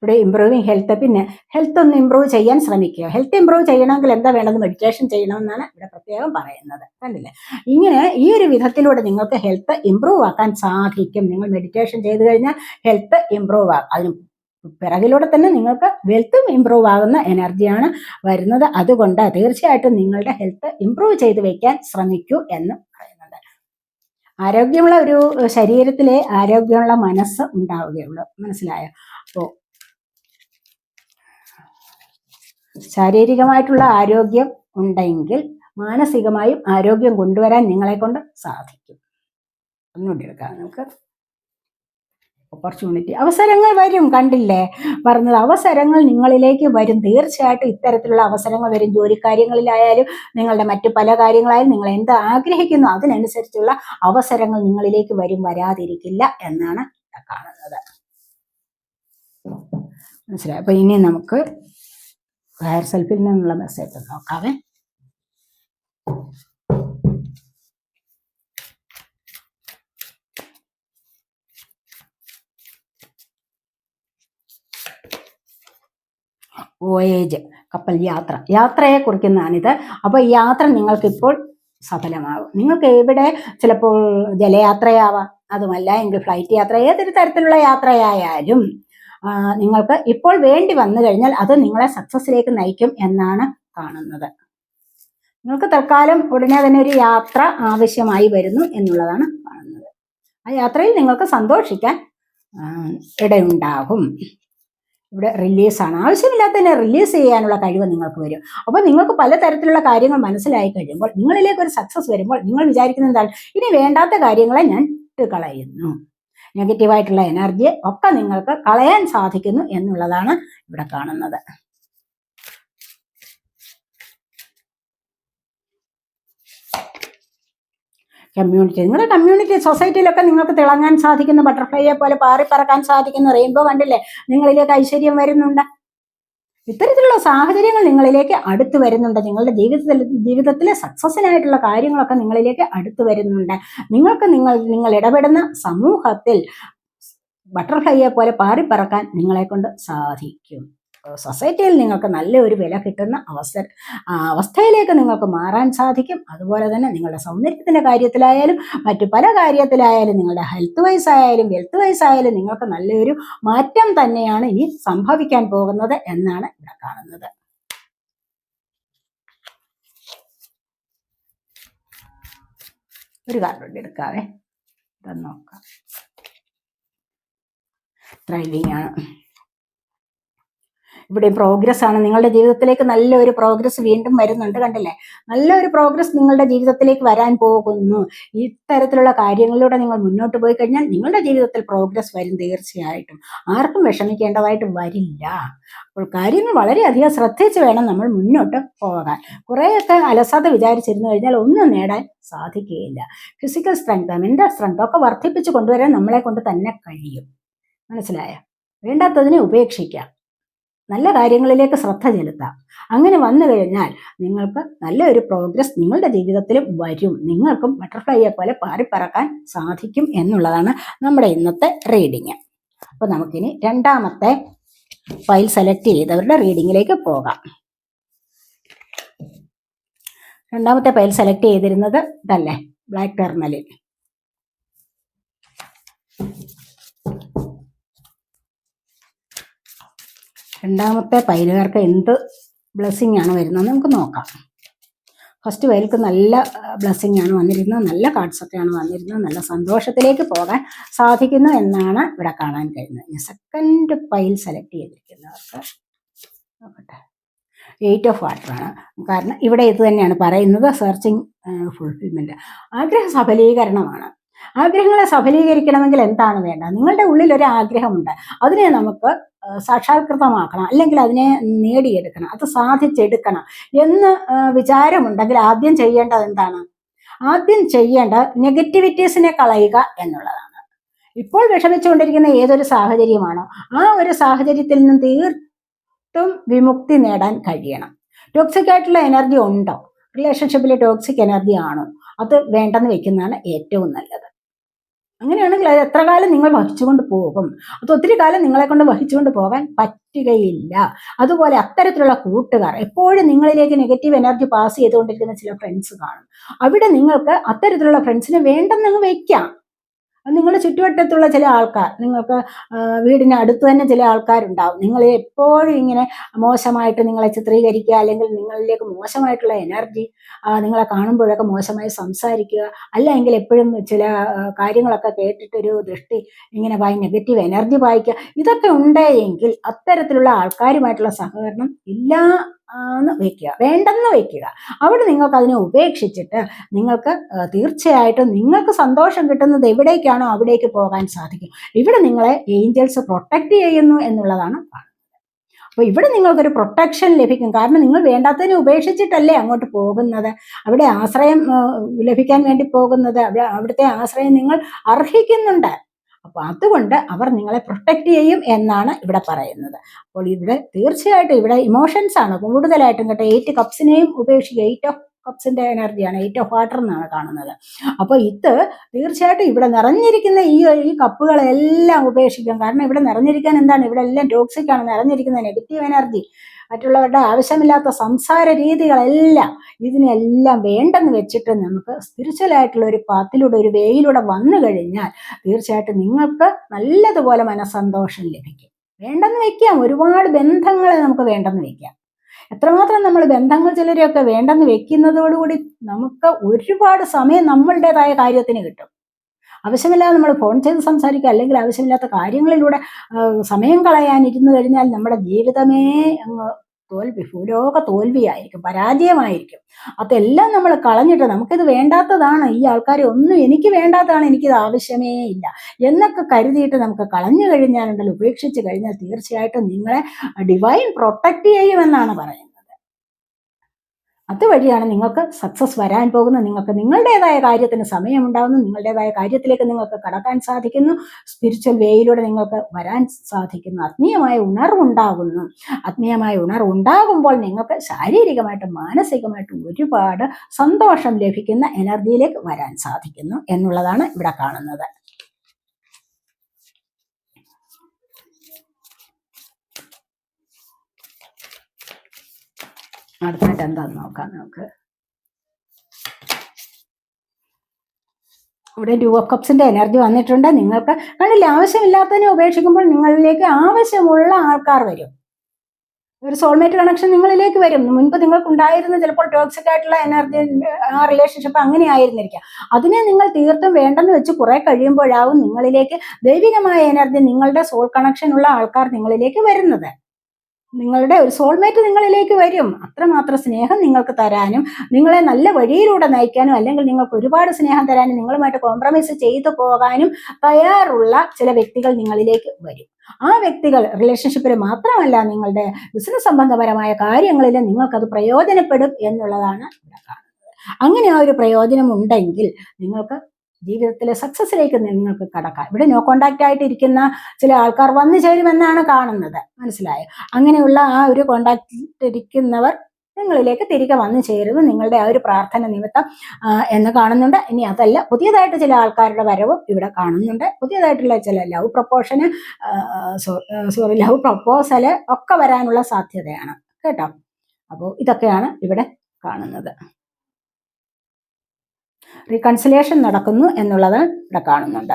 ഇവിടെ ഇമ്പ്രൂവിങ് ഹെൽത്ത്. പിന്നെ ഹെൽത്ത് ഒന്ന് ഇമ്പ്രൂവ് ചെയ്യാൻ ശ്രമിക്കുക. ഹെൽത്ത് ഇമ്പ്രൂവ് ചെയ്യണമെങ്കിൽ എന്താ വേണ്ടത്? മെഡിറ്റേഷൻ ചെയ്യണമെന്നാണ് ഇവിടെ പ്രത്യേകം പറയുന്നത്. കണ്ടില്ലേ? ഇങ്ങനെ ഈ ഒരു വിധത്തിലൂടെ നിങ്ങൾക്ക് ഹെൽത്ത് ഇമ്പ്രൂവ് ആക്കാൻ സാധിക്കും. നിങ്ങൾ മെഡിറ്റേഷൻ ചെയ്തു കഴിഞ്ഞാൽ ഹെൽത്ത് ഇമ്പ്രൂവ് ആകും. അതിന് പിറകിലൂടെ തന്നെ നിങ്ങൾക്ക് വെൽത്തും ഇമ്പ്രൂവ് ആകുന്ന എനർജിയാണ് വരുന്നത്. അതുകൊണ്ട് തീർച്ചയായിട്ടും നിങ്ങളുടെ ഹെൽത്ത് ഇമ്പ്രൂവ് ചെയ്ത് വെക്കാൻ ശ്രമിക്കൂ എന്ന് പറയുന്നത്. ആരോഗ്യമുള്ള ഒരു ശരീരത്തിലെ ആരോഗ്യമുള്ള മനസ്സ് ഉണ്ടാവുകയുള്ളൂ. മനസ്സിലായോ? അപ്പോൾ ശാരീരികമായിട്ടുള്ള ആരോഗ്യം ഉണ്ടെങ്കിൽ മാനസികമായും ആരോഗ്യം കൊണ്ടുവരാൻ നിങ്ങളെ കൊണ്ട് സാധിക്കും. ഒന്നുകൂടി എടുക്കാം നമുക്ക്. ഓപ്പർച്യൂണിറ്റി, അവസരങ്ങൾ വരും. കണ്ടില്ലേ പറഞ്ഞത്? അവസരങ്ങൾ നിങ്ങളിലേക്ക് വരും. തീർച്ചയായിട്ടും ഇത്തരത്തിലുള്ള അവസരങ്ങൾ വരും. ജോലിക്കാര്യങ്ങളിലായാലും നിങ്ങളുടെ മറ്റു പല കാര്യങ്ങളായാലും നിങ്ങൾ എന്ത് ആഗ്രഹിക്കുന്നു അതിനനുസരിച്ചുള്ള അവസരങ്ങൾ നിങ്ങളിലേക്ക് വരും, വരാതിരിക്കില്ല എന്നാണ് കാണുന്നത്. മനസ്സിലായി? അപ്പൊ ഇനി നമുക്ക് ഹയർ സെൽഫിൽ നിന്നുള്ള മെസ്സേജ് നോക്കാവേ. വോയേജ്, കപ്പൽ യാത്ര, യാത്രയെ കുറിക്കുന്നതാണിത്. അപ്പോൾ ഈ യാത്ര നിങ്ങൾക്കിപ്പോൾ സഫലമാകും. നിങ്ങൾക്ക് എവിടെ ചിലപ്പോൾ ജലയാത്രയാവാം, അതുമല്ല എങ്കിൽ ഫ്ലൈറ്റ് യാത്ര, ഏതൊരു തരത്തിലുള്ള യാത്രയായാലും നിങ്ങൾക്ക് ഇപ്പോൾ വേണ്ടി വന്നു കഴിഞ്ഞാൽ അത് നിങ്ങളെ സക്സസ്സിലേക്ക് നയിക്കും എന്നാണ് കാണുന്നത്. നിങ്ങൾക്ക് തൽക്കാലം ഉടനെ തന്നെ ഒരു യാത്ര ആവശ്യമായി വരുന്നു എന്നുള്ളതാണ് കാണുന്നത്. ആ യാത്രയിൽ നിങ്ങൾക്ക് സന്തോഷിക്കാൻ ഇടയുണ്ടാകും. ഇവിടെ റിലീസാണ്. ആവശ്യമില്ലാത്തതിനെ റിലീസ് ചെയ്യാനുള്ള കഴിവ് നിങ്ങൾക്ക് വരും. അപ്പോൾ നിങ്ങൾക്ക് പലതരത്തിലുള്ള കാര്യങ്ങൾ മനസ്സിലായി കഴിയുമ്പോൾ നിങ്ങളിലേക്ക് ഒരു സക്സസ് വരുമ്പോൾ നിങ്ങൾ വിചാരിക്കുന്ന എന്താണ്? ഇനി വേണ്ടാത്ത കാര്യങ്ങളെ ഞാൻ കളയുന്നു. നെഗറ്റീവായിട്ടുള്ള എനർജി ഒക്കെ നിങ്ങൾക്ക് കളയാൻ സാധിക്കുന്നു എന്നുള്ളതാണ് ഇവിടെ കാണുന്നത്. കമ്മ്യൂണിറ്റി, നിങ്ങളുടെ കമ്മ്യൂണിറ്റി സൊസൈറ്റിയിലൊക്കെ നിങ്ങൾക്ക് തിളങ്ങാൻ സാധിക്കുന്ന, ബട്ടർഫ്ലൈയെ പോലെ പാറിപ്പറക്കാൻ സാധിക്കുന്ന റെയിൻബോ കണ്ടില്ലേ? നിങ്ങളിലേക്ക് ഐശ്വര്യം വരുന്നുണ്ട്. ഇത്തരത്തിലുള്ള സാഹചര്യങ്ങൾ നിങ്ങളിലേക്ക് അടുത്ത് വരുന്നുണ്ട്. നിങ്ങളുടെ ജീവിതത്തിലെ സക്സസ്സിനായിട്ടുള്ള കാര്യങ്ങളൊക്കെ നിങ്ങളിലേക്ക് അടുത്ത് വരുന്നുണ്ട്. നിങ്ങൾ ഇടപെടുന്ന സമൂഹത്തിൽ ബട്ടർഫ്ലൈയെ പോലെ പാറിപ്പറക്കാൻ നിങ്ങളെ കൊണ്ട് സാധിക്കും. സൊസൈറ്റിയിൽ നിങ്ങൾക്ക് നല്ലൊരു വില കിട്ടുന്ന അവസ്ഥയിലേക്ക് നിങ്ങൾക്ക് മാറാൻ സാധിക്കും. അതുപോലെ തന്നെ നിങ്ങളുടെ സൗന്ദര്യത്തിൻ്റെ കാര്യത്തിലായാലും മറ്റു പല കാര്യത്തിലായാലും നിങ്ങളുടെ ഹെൽത്ത് വൈസ് ആയാലും വെൽത്ത് വൈസ് ആയാലും നിങ്ങൾക്ക് നല്ലൊരു മാറ്റം തന്നെയാണ് ഇനി സംഭവിക്കാൻ പോകുന്നത് എന്നാണ് ഇവിടെ കാണുന്നത്. ഒരു കാർഡ് എടുക്കാവേ, ഇതൊന്ന് നോക്കാം. ത്രൈവിംഗ് ആണ്. ഇവിടെ പ്രോഗ്രസ് ആണ്. നിങ്ങളുടെ ജീവിതത്തിലേക്ക് നല്ലൊരു പ്രോഗ്രസ് വീണ്ടും വരുന്നുണ്ട്. കണ്ടില്ലേ? നല്ലൊരു പ്രോഗ്രസ് നിങ്ങളുടെ ജീവിതത്തിലേക്ക് വരാൻ പോകുന്നു. ഇത്തരത്തിലുള്ള കാര്യങ്ങളിലൂടെ നിങ്ങൾ മുന്നോട്ട് പോയി കഴിഞ്ഞാൽ നിങ്ങളുടെ ജീവിതത്തിൽ പ്രോഗ്രസ് വരും. തീർച്ചയായിട്ടും ആർക്കും വിഷമിക്കേണ്ടതായിട്ട് വരില്ല. അപ്പോൾ കാര്യങ്ങൾ വളരെയധികം ശ്രദ്ധിച്ച് വേണം നമ്മൾ മുന്നോട്ട് പോകാൻ. കുറേയൊക്കെ അലസത വിചാരിച്ചിരുന്നു കഴിഞ്ഞാൽ ഒന്നും നേടാൻ സാധിക്കുകയില്ല. ഫിസിക്കൽ സ്ട്രെങ്ത്, മെന്റൽ സ്ട്രെങ്ത് ഒക്കെ വർദ്ധിപ്പിച്ചു കൊണ്ടുവരാൻ നമ്മളെ കൊണ്ട് തന്നെ കഴിയും. മനസ്സിലായോ? വേണ്ടാത്തതിനെ ഉപേക്ഷിക്കാം, നല്ല കാര്യങ്ങളിലേക്ക് ശ്രദ്ധ ചെലുത്താം. അങ്ങനെ വന്നു കഴിഞ്ഞാൽ നിങ്ങൾക്ക് നല്ലൊരു പ്രോഗ്രസ് നിങ്ങളുടെ ജീവിതത്തിലും വരും. നിങ്ങൾക്കും ബട്ടർഫ്ലൈയെ പോലെ പാറിപ്പറക്കാൻ സാധിക്കും എന്നുള്ളതാണ് നമ്മുടെ ഇന്നത്തെ റീഡിങ്. അപ്പോൾ നമുക്കിനി രണ്ടാമത്തെ ഫയൽ സെലക്ട് ചെയ്തവരുടെ റീഡിങ്ങിലേക്ക് പോകാം. രണ്ടാമത്തെ ഫയൽ സെലക്ട് ചെയ്തിരുന്നത് ഇതല്ലേ, ബ്ലാക്ക് ടെർമലിൻ. രണ്ടാമത്തെ പൈലുകാർക്ക് എന്ത് ബ്ലെസ്സിങ് ആണ് വരുന്നത് നമുക്ക് നോക്കാം. ഫസ്റ്റ് പൈലുക്ക് നല്ല ബ്ലെസ്സിങ് ആണ് വന്നിരുന്നത്, നല്ല കാർഡ്സൊക്കെയാണ് വന്നിരുന്നത്, നല്ല സന്തോഷത്തിലേക്ക് പോകാൻ സാധിക്കുന്നു എന്നാണ് ഇവിടെ കാണാൻ കഴിയുന്നത്. സെക്കൻഡ് പൈൽ സെലക്ട് ചെയ്തിരിക്കുന്നവർക്ക് നോക്കട്ടെ, 8 ഓഫ് വാട്ടറാണ്. കാരണം ഇവിടെ ഇത് തന്നെയാണ് പറയുന്നത്, സെർച്ചിങ് ഫുൾഫിൽമെൻറ്റ്, ആഗ്രഹ സഫലീകരണമാണ്. ആഗ്രഹങ്ങളെ സഫലീകരിക്കണമെങ്കിൽ എന്താണ് വേണ്ടത്? നിങ്ങളുടെ ഉള്ളിൽ ഒരു ആഗ്രഹമുണ്ട്, അതിനെ നമുക്ക് സാക്ഷാത്കൃതമാക്കണം, അല്ലെങ്കിൽ അതിനെ നേടിയെടുക്കണം, അത് സാധിച്ചെടുക്കണം എന്ന് വിചാരമുണ്ടെങ്കിൽ ആദ്യം ചെയ്യേണ്ടത് എന്താണ്? ആദ്യം ചെയ്യേണ്ടത് നെഗറ്റിവിറ്റീസിനെ കളയുക എന്നുള്ളതാണ്. ഇപ്പോൾ വിഷമിച്ചുകൊണ്ടിരിക്കുന്ന ഏതൊരു സാഹചര്യമാണോ ആ ഒരു സാഹചര്യത്തിൽ നിന്നും തീർത്തും വിമുക്തി നേടാൻ കഴിയണം. ടോക്സിക് ആയിട്ടുള്ള എനർജി ഉണ്ടോ? റിലേഷൻഷിപ്പിൽ ടോക്സിക് എനർജി ആണോ? അത് വേണ്ടെന്ന് വെക്കുന്നതാണ് ഏറ്റവും നല്ലത്. അങ്ങനെയാണെങ്കിൽ അത് എത്ര കാലം നിങ്ങൾ വഹിച്ചുകൊണ്ട് പോകും? അത് ഒത്തിരി കാലം നിങ്ങളെ കൊണ്ട് വഹിച്ചുകൊണ്ട് പോകാൻ പറ്റുകയില്ല. അതുപോലെ അത്തരത്തിലുള്ള കൂട്ടുകാർ, എപ്പോഴും നിങ്ങളിലേക്ക് നെഗറ്റീവ് എനർജി പാസ് ചെയ്തുകൊണ്ടിരിക്കുന്ന ചില ഫ്രണ്ട്സ് കാണും. അവിടെ നിങ്ങൾക്ക് അത്തരത്തിലുള്ള ഫ്രണ്ട്സിനെ വേണ്ടെന്നങ്ങ് വെക്കാം. നിങ്ങളുടെ ചുറ്റുവട്ടത്തുള്ള ചില ആൾക്കാർ, നിങ്ങൾക്ക് വീടിന് അടുത്ത് തന്നെ ചില ആൾക്കാരുണ്ടാവും, നിങ്ങളെ എപ്പോഴും ഇങ്ങനെ മോശമായിട്ട് നിങ്ങളെ ചിത്രീകരിക്കുക, അല്ലെങ്കിൽ നിങ്ങളിലേക്ക് മോശമായിട്ടുള്ള എനർജി, നിങ്ങളെ കാണുമ്പോഴൊക്കെ മോശമായി സംസാരിക്കുക, അല്ലെങ്കിൽ എപ്പോഴും ചില കാര്യങ്ങളൊക്കെ കേട്ടിട്ടൊരു ദൃഷ്ടി ഇങ്ങനെ നെഗറ്റീവ് എനർജി വായിക്കുക. ഇതൊക്കെ ഉണ്ടെങ്കിൽ അത്തരത്തിലുള്ള ആൾക്കാരുമായിട്ടുള്ള സഹകരണം ഇല്ല എന്ന് വെക്കുക, വേണ്ടെന്ന് വെക്കുക. അവിടെ നിങ്ങൾക്ക് അതിനെ ഉപേക്ഷിച്ചിട്ട് നിങ്ങൾക്ക് തീർച്ചയായിട്ടും നിങ്ങൾക്ക് സന്തോഷം കിട്ടുന്നത് എവിടേക്കാണോ അവിടേക്ക് പോകാൻ സാധിക്കും. ഇവിടെ നിങ്ങളെ ഏഞ്ചൽസ് പ്രൊട്ടക്റ്റ് ചെയ്യുന്നു എന്നുള്ളതാണ്. അപ്പോൾ ഇവിടെ നിങ്ങൾക്കൊരു പ്രൊട്ടക്ഷൻ ലഭിക്കും. കാരണം നിങ്ങൾ വേണ്ടാത്തതിനെ ഉപേക്ഷിച്ചിട്ടല്ലേ അങ്ങോട്ട് പോകുന്നത്, അവിടെ ആശ്രയം ലഭിക്കാൻ വേണ്ടി പോകുന്നത്. അവിടുത്തെ ആശ്രയം നിങ്ങൾ അർഹിക്കുന്നുണ്ട്. അപ്പോൾ അതുകൊണ്ട് അവർ നിങ്ങളെ പ്രൊട്ടക്റ്റ് ചെയ്യും എന്നാണ് ഇവിടെ പറയുന്നത്. അപ്പോൾ ഇവിടെ തീർച്ചയായിട്ടും ഇവിടെ ഇമോഷൻസ് ആണ് കൂടുതലായിട്ടും കേട്ടോ. 8 കപ്സിനെയും ഉപേക്ഷിക്കുക. 8 ഓഫ് കപ്സിന്റെ എനർജിയാണ്, 8 ഓഫ് വാട്ടർ എന്നാണ് കാണുന്നത്. അപ്പോൾ ഇത് തീർച്ചയായിട്ടും ഇവിടെ നിറഞ്ഞിരിക്കുന്ന ഈ കപ്പുകളെല്ലാം ഉപേക്ഷിക്കാം. കാരണം ഇവിടെ നിറഞ്ഞിരിക്കാൻ എന്താണ്, ഇവിടെ എല്ലാം ടോക്സിക് ആണ് നിറഞ്ഞിരിക്കുന്ന, നെഗറ്റീവ് എനർജി, മറ്റുള്ളവരുടെ ആവശ്യമില്ലാത്ത സംസാര രീതികളെല്ലാം, ഇതിനെല്ലാം വേണ്ടെന്ന് വെച്ചിട്ട് നമുക്ക് സ്പിരിച്വലായിട്ടുള്ള ഒരു പാത്തിലൂടെ, ഒരു വേയിലൂടെ വന്നു കഴിഞ്ഞാൽ തീർച്ചയായിട്ടും നിങ്ങൾക്ക് നല്ലതുപോലെ മനസ്സന്തോഷം ലഭിക്കും. വേണ്ടെന്ന് വെക്കാം, ഒരുപാട് ബന്ധങ്ങളെ നമുക്ക് വേണ്ടെന്ന് വെക്കാം. എത്രമാത്രം നമ്മൾ ബന്ധങ്ങൾ ചിലരെയൊക്കെ വേണ്ടെന്ന് വെക്കുന്നതോടുകൂടി നമുക്ക് ഒരുപാട് സമയം നമ്മളുടേതായ കാര്യത്തിന് കിട്ടും. ആവശ്യമില്ലാതെ നമ്മൾ ഫോൺ ചെയ്ത് സംസാരിക്കുക, അല്ലെങ്കിൽ ആവശ്യമില്ലാത്ത കാര്യങ്ങളിലൂടെ സമയം കളയാനിരുന്നു കഴിഞ്ഞാൽ നമ്മുടെ ജീവിതമേ അങ്ങ് ഭൂലോക തോൽവിയായിരിക്കും, പരാജയമായിരിക്കും. അതെല്ലാം നമ്മൾ കളഞ്ഞിട്ട് നമുക്കിത് വേണ്ടാത്തതാണ്, ഈ ആൾക്കാരെ ഒന്നും എനിക്ക് വേണ്ടാത്തതാണ്, എനിക്കിത് ആവശ്യമേ ഇല്ല എന്നൊക്കെ കരുതിയിട്ട് നമുക്ക് കളഞ്ഞു കഴിഞ്ഞാലുണ്ടല്ലോ, ഉപേക്ഷിച്ച് കഴിഞ്ഞാൽ തീർച്ചയായിട്ടും നിങ്ങളെ ഡിവൈൻ പ്രൊട്ടക്റ്റ് ചെയ്യുമെന്നാണ് പറയുന്നത്. അതുവഴിയാണ് നിങ്ങൾക്ക് സക്സസ് വരാൻ പോകുന്നത്. നിങ്ങൾക്ക് നിങ്ങളുടേതായ കാര്യത്തിന് സമയമുണ്ടാകുന്നു, നിങ്ങളുടേതായ കാര്യത്തിലേക്ക് നിങ്ങൾക്ക് കടക്കാൻ സാധിക്കുന്നു, സ്പിരിച്വൽ വേയിലൂടെ നിങ്ങൾക്ക് വരാൻ സാധിക്കുന്നു, ആത്മീയമായ ഉണർവുണ്ടാകുന്നു. ആത്മീയമായ ഉണർവുണ്ടാകുമ്പോൾ നിങ്ങൾക്ക് ശാരീരികമായിട്ടും മാനസികമായിട്ടും ഒരുപാട് സന്തോഷം ലഭിക്കുന്ന എനർജിയിലേക്ക് വരാൻ സാധിക്കുന്നു എന്നുള്ളതാണ് ഇവിടെ കാണുന്നത്. അടുത്തായിട്ട് എന്താന്ന് നോക്കാം നമുക്ക്. ഇവിടെ 2 ഓഫ് കപ്സിന്റെ എനർജി വന്നിട്ടുണ്ട്. നിങ്ങൾക്ക് കണ്ടില്ല, ആവശ്യമില്ലാത്തതിനെ ഉപേക്ഷിക്കുമ്പോൾ നിങ്ങളിലേക്ക് ആവശ്യമുള്ള ആൾക്കാർ വരും. ഒരു സോൾമേറ്റ് കണക്ഷൻ നിങ്ങളിലേക്ക് വരും. മുൻപ് നിങ്ങൾക്കുണ്ടായിരുന്ന ചിലപ്പോൾ ടോക്സിക് ആയിട്ടുള്ള എനർജി, ആ റിലേഷൻഷിപ്പ് അങ്ങനെ ആയിരുന്നിരിക്കാം. അതിനെ നിങ്ങൾ തീർത്തും വേണ്ടെന്ന് വെച്ച് കുറെ കഴിയുമ്പോഴാവും നിങ്ങളിലേക്ക് ദൈവികമായ എനർജി, നിങ്ങളുടെ സോൾ കണക്ഷൻ ഉള്ള ആൾക്കാർ നിങ്ങളിലേക്ക് വരുന്നത്. നിങ്ങളുടെ ഒരു സോൾമേറ്റ് നിങ്ങളിലേക്ക് വരും. അത്രമാത്രം സ്നേഹം നിങ്ങൾക്ക് തരാനും, നിങ്ങളെ നല്ല വഴിയിലൂടെ നയിക്കാനും, അല്ലെങ്കിൽ നിങ്ങൾക്ക് ഒരുപാട് സ്നേഹം തരാനും, നിങ്ങളുമായിട്ട് കോംപ്രമൈസ് ചെയ്തു പോകാനും തയ്യാറുള്ള ചില വ്യക്തികൾ നിങ്ങളിലേക്ക് വരും. ആ വ്യക്തികൾ റിലേഷൻഷിപ്പിൽ മാത്രമല്ല, നിങ്ങളുടെ ബിസിനസ് സംബന്ധപരമായ കാര്യങ്ങളിൽ നിങ്ങൾക്കത് പ്രയോജനപ്പെടും എന്നുള്ളതാണ് ഇവിടെ കാണുന്നത്. അങ്ങനെ ആ ഒരു പ്രയോജനം ഉണ്ടെങ്കിൽ നിങ്ങൾക്ക് ജീവിതത്തിലെ സക്സസിലേക്ക് നിങ്ങൾക്ക് കടക്കാം. ഇവിടെ നോ കോണ്ടാക്റ്റ് ആയിട്ട് ഇരിക്കുന്ന ചില ആൾക്കാർ വന്നു ചേരുമെന്നാണ് കാണുന്നത്, മനസ്സിലായോ? അങ്ങനെയുള്ള ആ ഒരു കോണ്ടാക്റ്റ് ഇരിക്കുന്നവർ നിങ്ങളിലേക്ക് തിരികെ വന്നു ചേരുന്നു, നിങ്ങളുടെ ആ ഒരു പ്രാർത്ഥന നിമിത്തം എന്ന് കാണുന്നുണ്ട്. ഇനി അതല്ല, പുതിയതായിട്ട് ചില ആൾക്കാരുടെ വരവും ഇവിടെ കാണുന്നുണ്ട്. പുതിയതായിട്ടുള്ള ചില ലവ് പ്രപ്പോസല് ഒക്കെ വരാനുള്ള സാധ്യതയാണ് കേട്ടോ. അപ്പോൾ ഇതൊക്കെയാണ് ഇവിടെ കാണുന്നത്. റീകൺസിലേഷൻ നടക്കുന്നു എന്നുള്ളത് ഇവിടെ കാണുന്നുണ്ട്.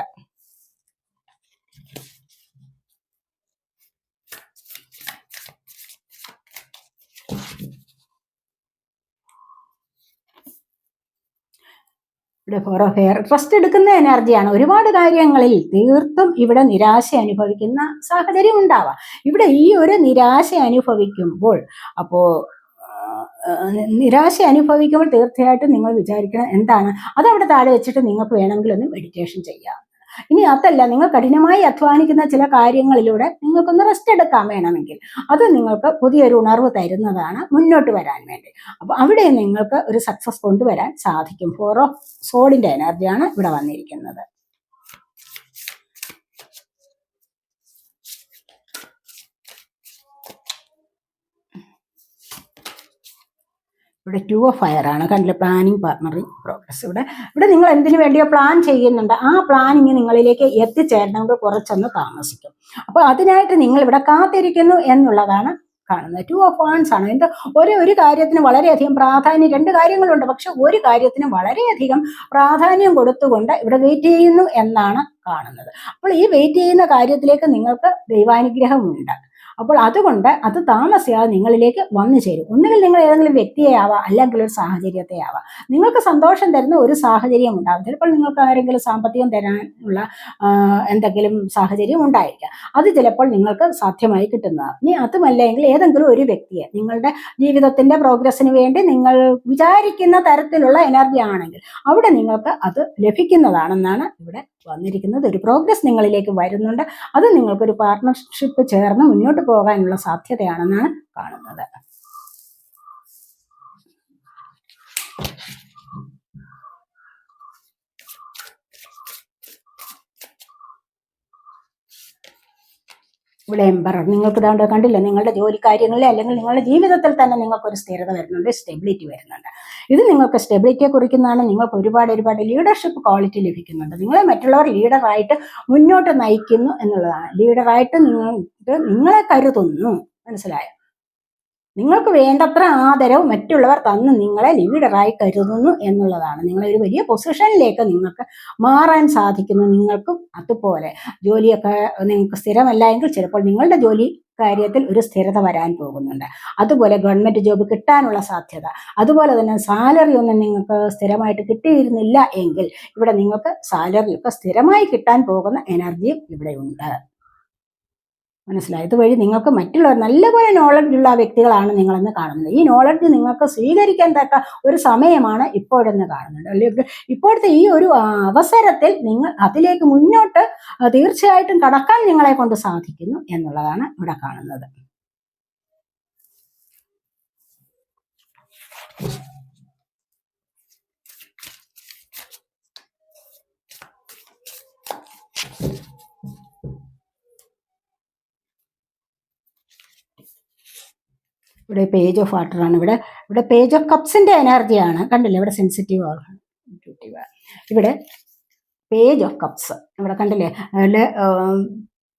ഇവിടെ 4 ഓഫ് എയർ, ട്രസ്റ്റ് എടുക്കുന്ന എനർജിയാണ്. ഒരുപാട് കാര്യങ്ങളിൽ തീർത്തും ഇവിടെ നിരാശ അനുഭവിക്കുന്ന സാഹചര്യം ഉണ്ടാവാം. ഇവിടെ ഈ ഒരു നിരാശ അനുഭവിക്കുമ്പോൾ, നിരാശ അനുഭവിക്കുമ്പോൾ തീർച്ചയായിട്ടും നിങ്ങൾ വിചാരിക്കണം എന്താണ്, അതവിടെ താഴെ വെച്ചിട്ട് നിങ്ങൾക്ക് വേണമെങ്കിൽ ഒന്ന് മെഡിറ്റേഷൻ ചെയ്യാം. ഇനി അതല്ല, നിങ്ങൾ കഠിനമായി അധ്വാനിക്കുന്ന ചില കാര്യങ്ങളിലൂടെ നിങ്ങൾക്കൊന്ന് റെസ്റ്റ് എടുക്കാൻ വേണമെങ്കിൽ അത് നിങ്ങൾക്ക് പുതിയൊരു ഉണർവ് തരുന്നതാണ് മുന്നോട്ട് വരാൻ വേണ്ടി. അപ്പോൾ അവിടെ നിങ്ങൾക്ക് ഒരു സക്സസ് കൊണ്ടുവരാൻ സാധിക്കും. 4 ഓഫ് സോളിന്റെ എനർജിയാണ് ഇവിടെ വന്നിരിക്കുന്നത്. ഇവിടെ 2 ഓഫ് ഫയർ ആണ്, കണ്ടില്ല? Planning, partnering, progress. ഇവിടെ ഇവിടെ നിങ്ങൾ എന്തിനു വേണ്ടിയോ പ്ലാൻ ചെയ്യുന്നുണ്ട്, ആ പ്ലാനിങ് നിങ്ങളിലേക്ക് എത്തിച്ചേരണമെങ്കിൽ കുറച്ചൊന്ന് താമസിക്കും. അപ്പോൾ അതിനായിട്ട് നിങ്ങൾ ഇവിടെ കാത്തിരിക്കുന്നു എന്നുള്ളതാണ് കാണുന്നത്. 2 ഓഫ് വാൻസ് ആണ്. എന്താ, ഒരു കാര്യത്തിന് വളരെയധികം പ്രാധാന്യം, 2 കാര്യങ്ങളുണ്ട്, പക്ഷെ ഒരു കാര്യത്തിന് വളരെയധികം പ്രാധാന്യം കൊടുത്തുകൊണ്ട് ഇവിടെ വെയിറ്റ് ചെയ്യുന്നു എന്നാണ് കാണുന്നത്. അപ്പോൾ ഈ വെയിറ്റ് ചെയ്യുന്ന കാര്യത്തിലേക്ക് നിങ്ങൾക്ക് ദൈവാനുഗ്രഹമുണ്ട്. അപ്പോൾ അതുകൊണ്ട് അത് താമസിയാതെ നിങ്ങളിലേക്ക് വന്നു ചേരും. ഒന്നുകിൽ നിങ്ങൾ ഏതെങ്കിലും വ്യക്തിയെ ആവാം, അല്ലെങ്കിൽ ഒരു സാഹചര്യത്തെ ആവാം. നിങ്ങൾക്ക് സന്തോഷം തരുന്ന ഒരു സാഹചര്യം ഉണ്ടാകും. ചിലപ്പോൾ നിങ്ങൾക്ക് ആരെങ്കിലും സാമ്പത്തികം തരാനുള്ള എന്തെങ്കിലും സാഹചര്യം ഉണ്ടായിരിക്കാം. അത് ചിലപ്പോൾ നിങ്ങൾക്ക് സാധ്യമായി കിട്ടുന്നതാണ്. ഇനി അതുമല്ലെങ്കിൽ ഏതെങ്കിലും ഒരു വ്യക്തിയെ നിങ്ങളുടെ ജീവിതത്തിന്റെ പ്രോഗ്രസ്സിന് വേണ്ടി നിങ്ങൾ വിചാരിക്കുന്ന തരത്തിലുള്ള എനർജി ആണെങ്കിൽ അവിടെ നിങ്ങൾക്ക് അത് ലഭിക്കുന്നതാണെന്നാണ് ഇവിടെ വന്നിരിക്കുന്നത്. ഒരു പ്രോഗ്രസ് നിങ്ങളിലേക്ക് വരുന്നുണ്ട്. അത് നിങ്ങൾക്കൊരു പാർട്ട്ണർഷിപ്പ് ചേർന്ന് മുന്നോട്ട് പോകാനുള്ള സാധ്യതയാണെന്നാണ് കാണുന്നത്. ഇവിടെ എംപറർ, നിങ്ങൾക്ക് ഇതാണ്ട് കണ്ടില്ല, നിങ്ങളുടെ ജോലി കാര്യങ്ങളിൽ അല്ലെങ്കിൽ നിങ്ങളുടെ ജീവിതത്തിൽ തന്നെ നിങ്ങൾക്കൊരു സ്ഥിരത വരുന്നുണ്ട്, സ്റ്റെബിലിറ്റി വരുന്നുണ്ട്. ഇത് നിങ്ങൾക്ക് സ്റ്റെബിലിറ്റിയെ കുറിക്കുന്നതാണ്. നിങ്ങൾക്ക് ഒരുപാട് ലീഡർഷിപ്പ് ക്വാളിറ്റി ലഭിക്കുന്നുണ്ട്. നിങ്ങളെ മറ്റുള്ളവർ ലീഡറായിട്ട് മുന്നോട്ട് നയിക്കുന്നു എന്നുള്ളതാണ്. ലീഡറായിട്ട് നിങ്ങളെ കരുതുന്നു, മനസ്സിലായോ? നിങ്ങൾക്ക് വേണ്ടത്ര ആദരവ് മറ്റുള്ളവർ തന്ന് നിങ്ങളെ ലീഡറായി കരുതുന്നു എന്നുള്ളതാണ്. നിങ്ങളൊരു വലിയ പൊസിഷനിലേക്ക് നിങ്ങൾക്ക് മാറാൻ സാധിക്കുന്നു. നിങ്ങൾക്കും അതുപോലെ ജോലിയൊക്കെ നിങ്ങൾക്ക് സ്ഥിരമല്ല എങ്കിൽ ചിലപ്പോൾ നിങ്ങളുടെ ജോലി കാര്യത്തിൽ ഒരു സ്ഥിരത വരാൻ പോകുന്നുണ്ട്. അതുപോലെ ഗവൺമെൻറ് ജോബ് കിട്ടാനുള്ള സാധ്യത, അതുപോലെ തന്നെ സാലറി ഒന്നും നിങ്ങൾക്ക് സ്ഥിരമായിട്ട് കിട്ടിയിരുന്നില്ല എങ്കിൽ ഇവിടെ നിങ്ങൾക്ക് സാലറിയൊക്കെ സ്ഥിരമായി കിട്ടാൻ പോകുന്ന എനർജിയും ഇവിടെയുണ്ട്, മനസ്സിലായി? ഇതുവഴി നിങ്ങൾക്ക് മറ്റുള്ളവർ നല്ലപോലെ നോളജ് ഉള്ള വ്യക്തികളാണ് നിങ്ങളെന്ന് കാണുന്നത്. ഈ നോളജ് നിങ്ങൾക്ക് സ്വീകരിക്കാൻ തക്ക ഒരു സമയമാണ് ഇപ്പോഴെന്ന് കാണുന്നുണ്ട്. അല്ലെങ്കിൽ ഇപ്പോഴത്തെ ഈ ഒരു അവസരത്തിൽ നിങ്ങൾ അതിലേക്ക് മുന്നോട്ട് തീർച്ചയായിട്ടും കടക്കാൻ നിങ്ങളെ കൊണ്ട് സാധിക്കുന്നു എന്നുള്ളതാണ് ഇവിടെ കാണുന്നത്. ഇവിടെ പേജ് ഓഫ് വാട്ടർ ആണ്. ഇവിടെ പേജ് ഓഫ് കപ്സിന്റെ എനർജിയാണ്, കണ്ടില്ലേ? ഇവിടെ സെൻസിറ്റീവ് ആണ്, ഇവിടെ പേജ് ഓഫ് കപ്സ്, ഇവിടെ കണ്ടില്ലേ? അതിൽ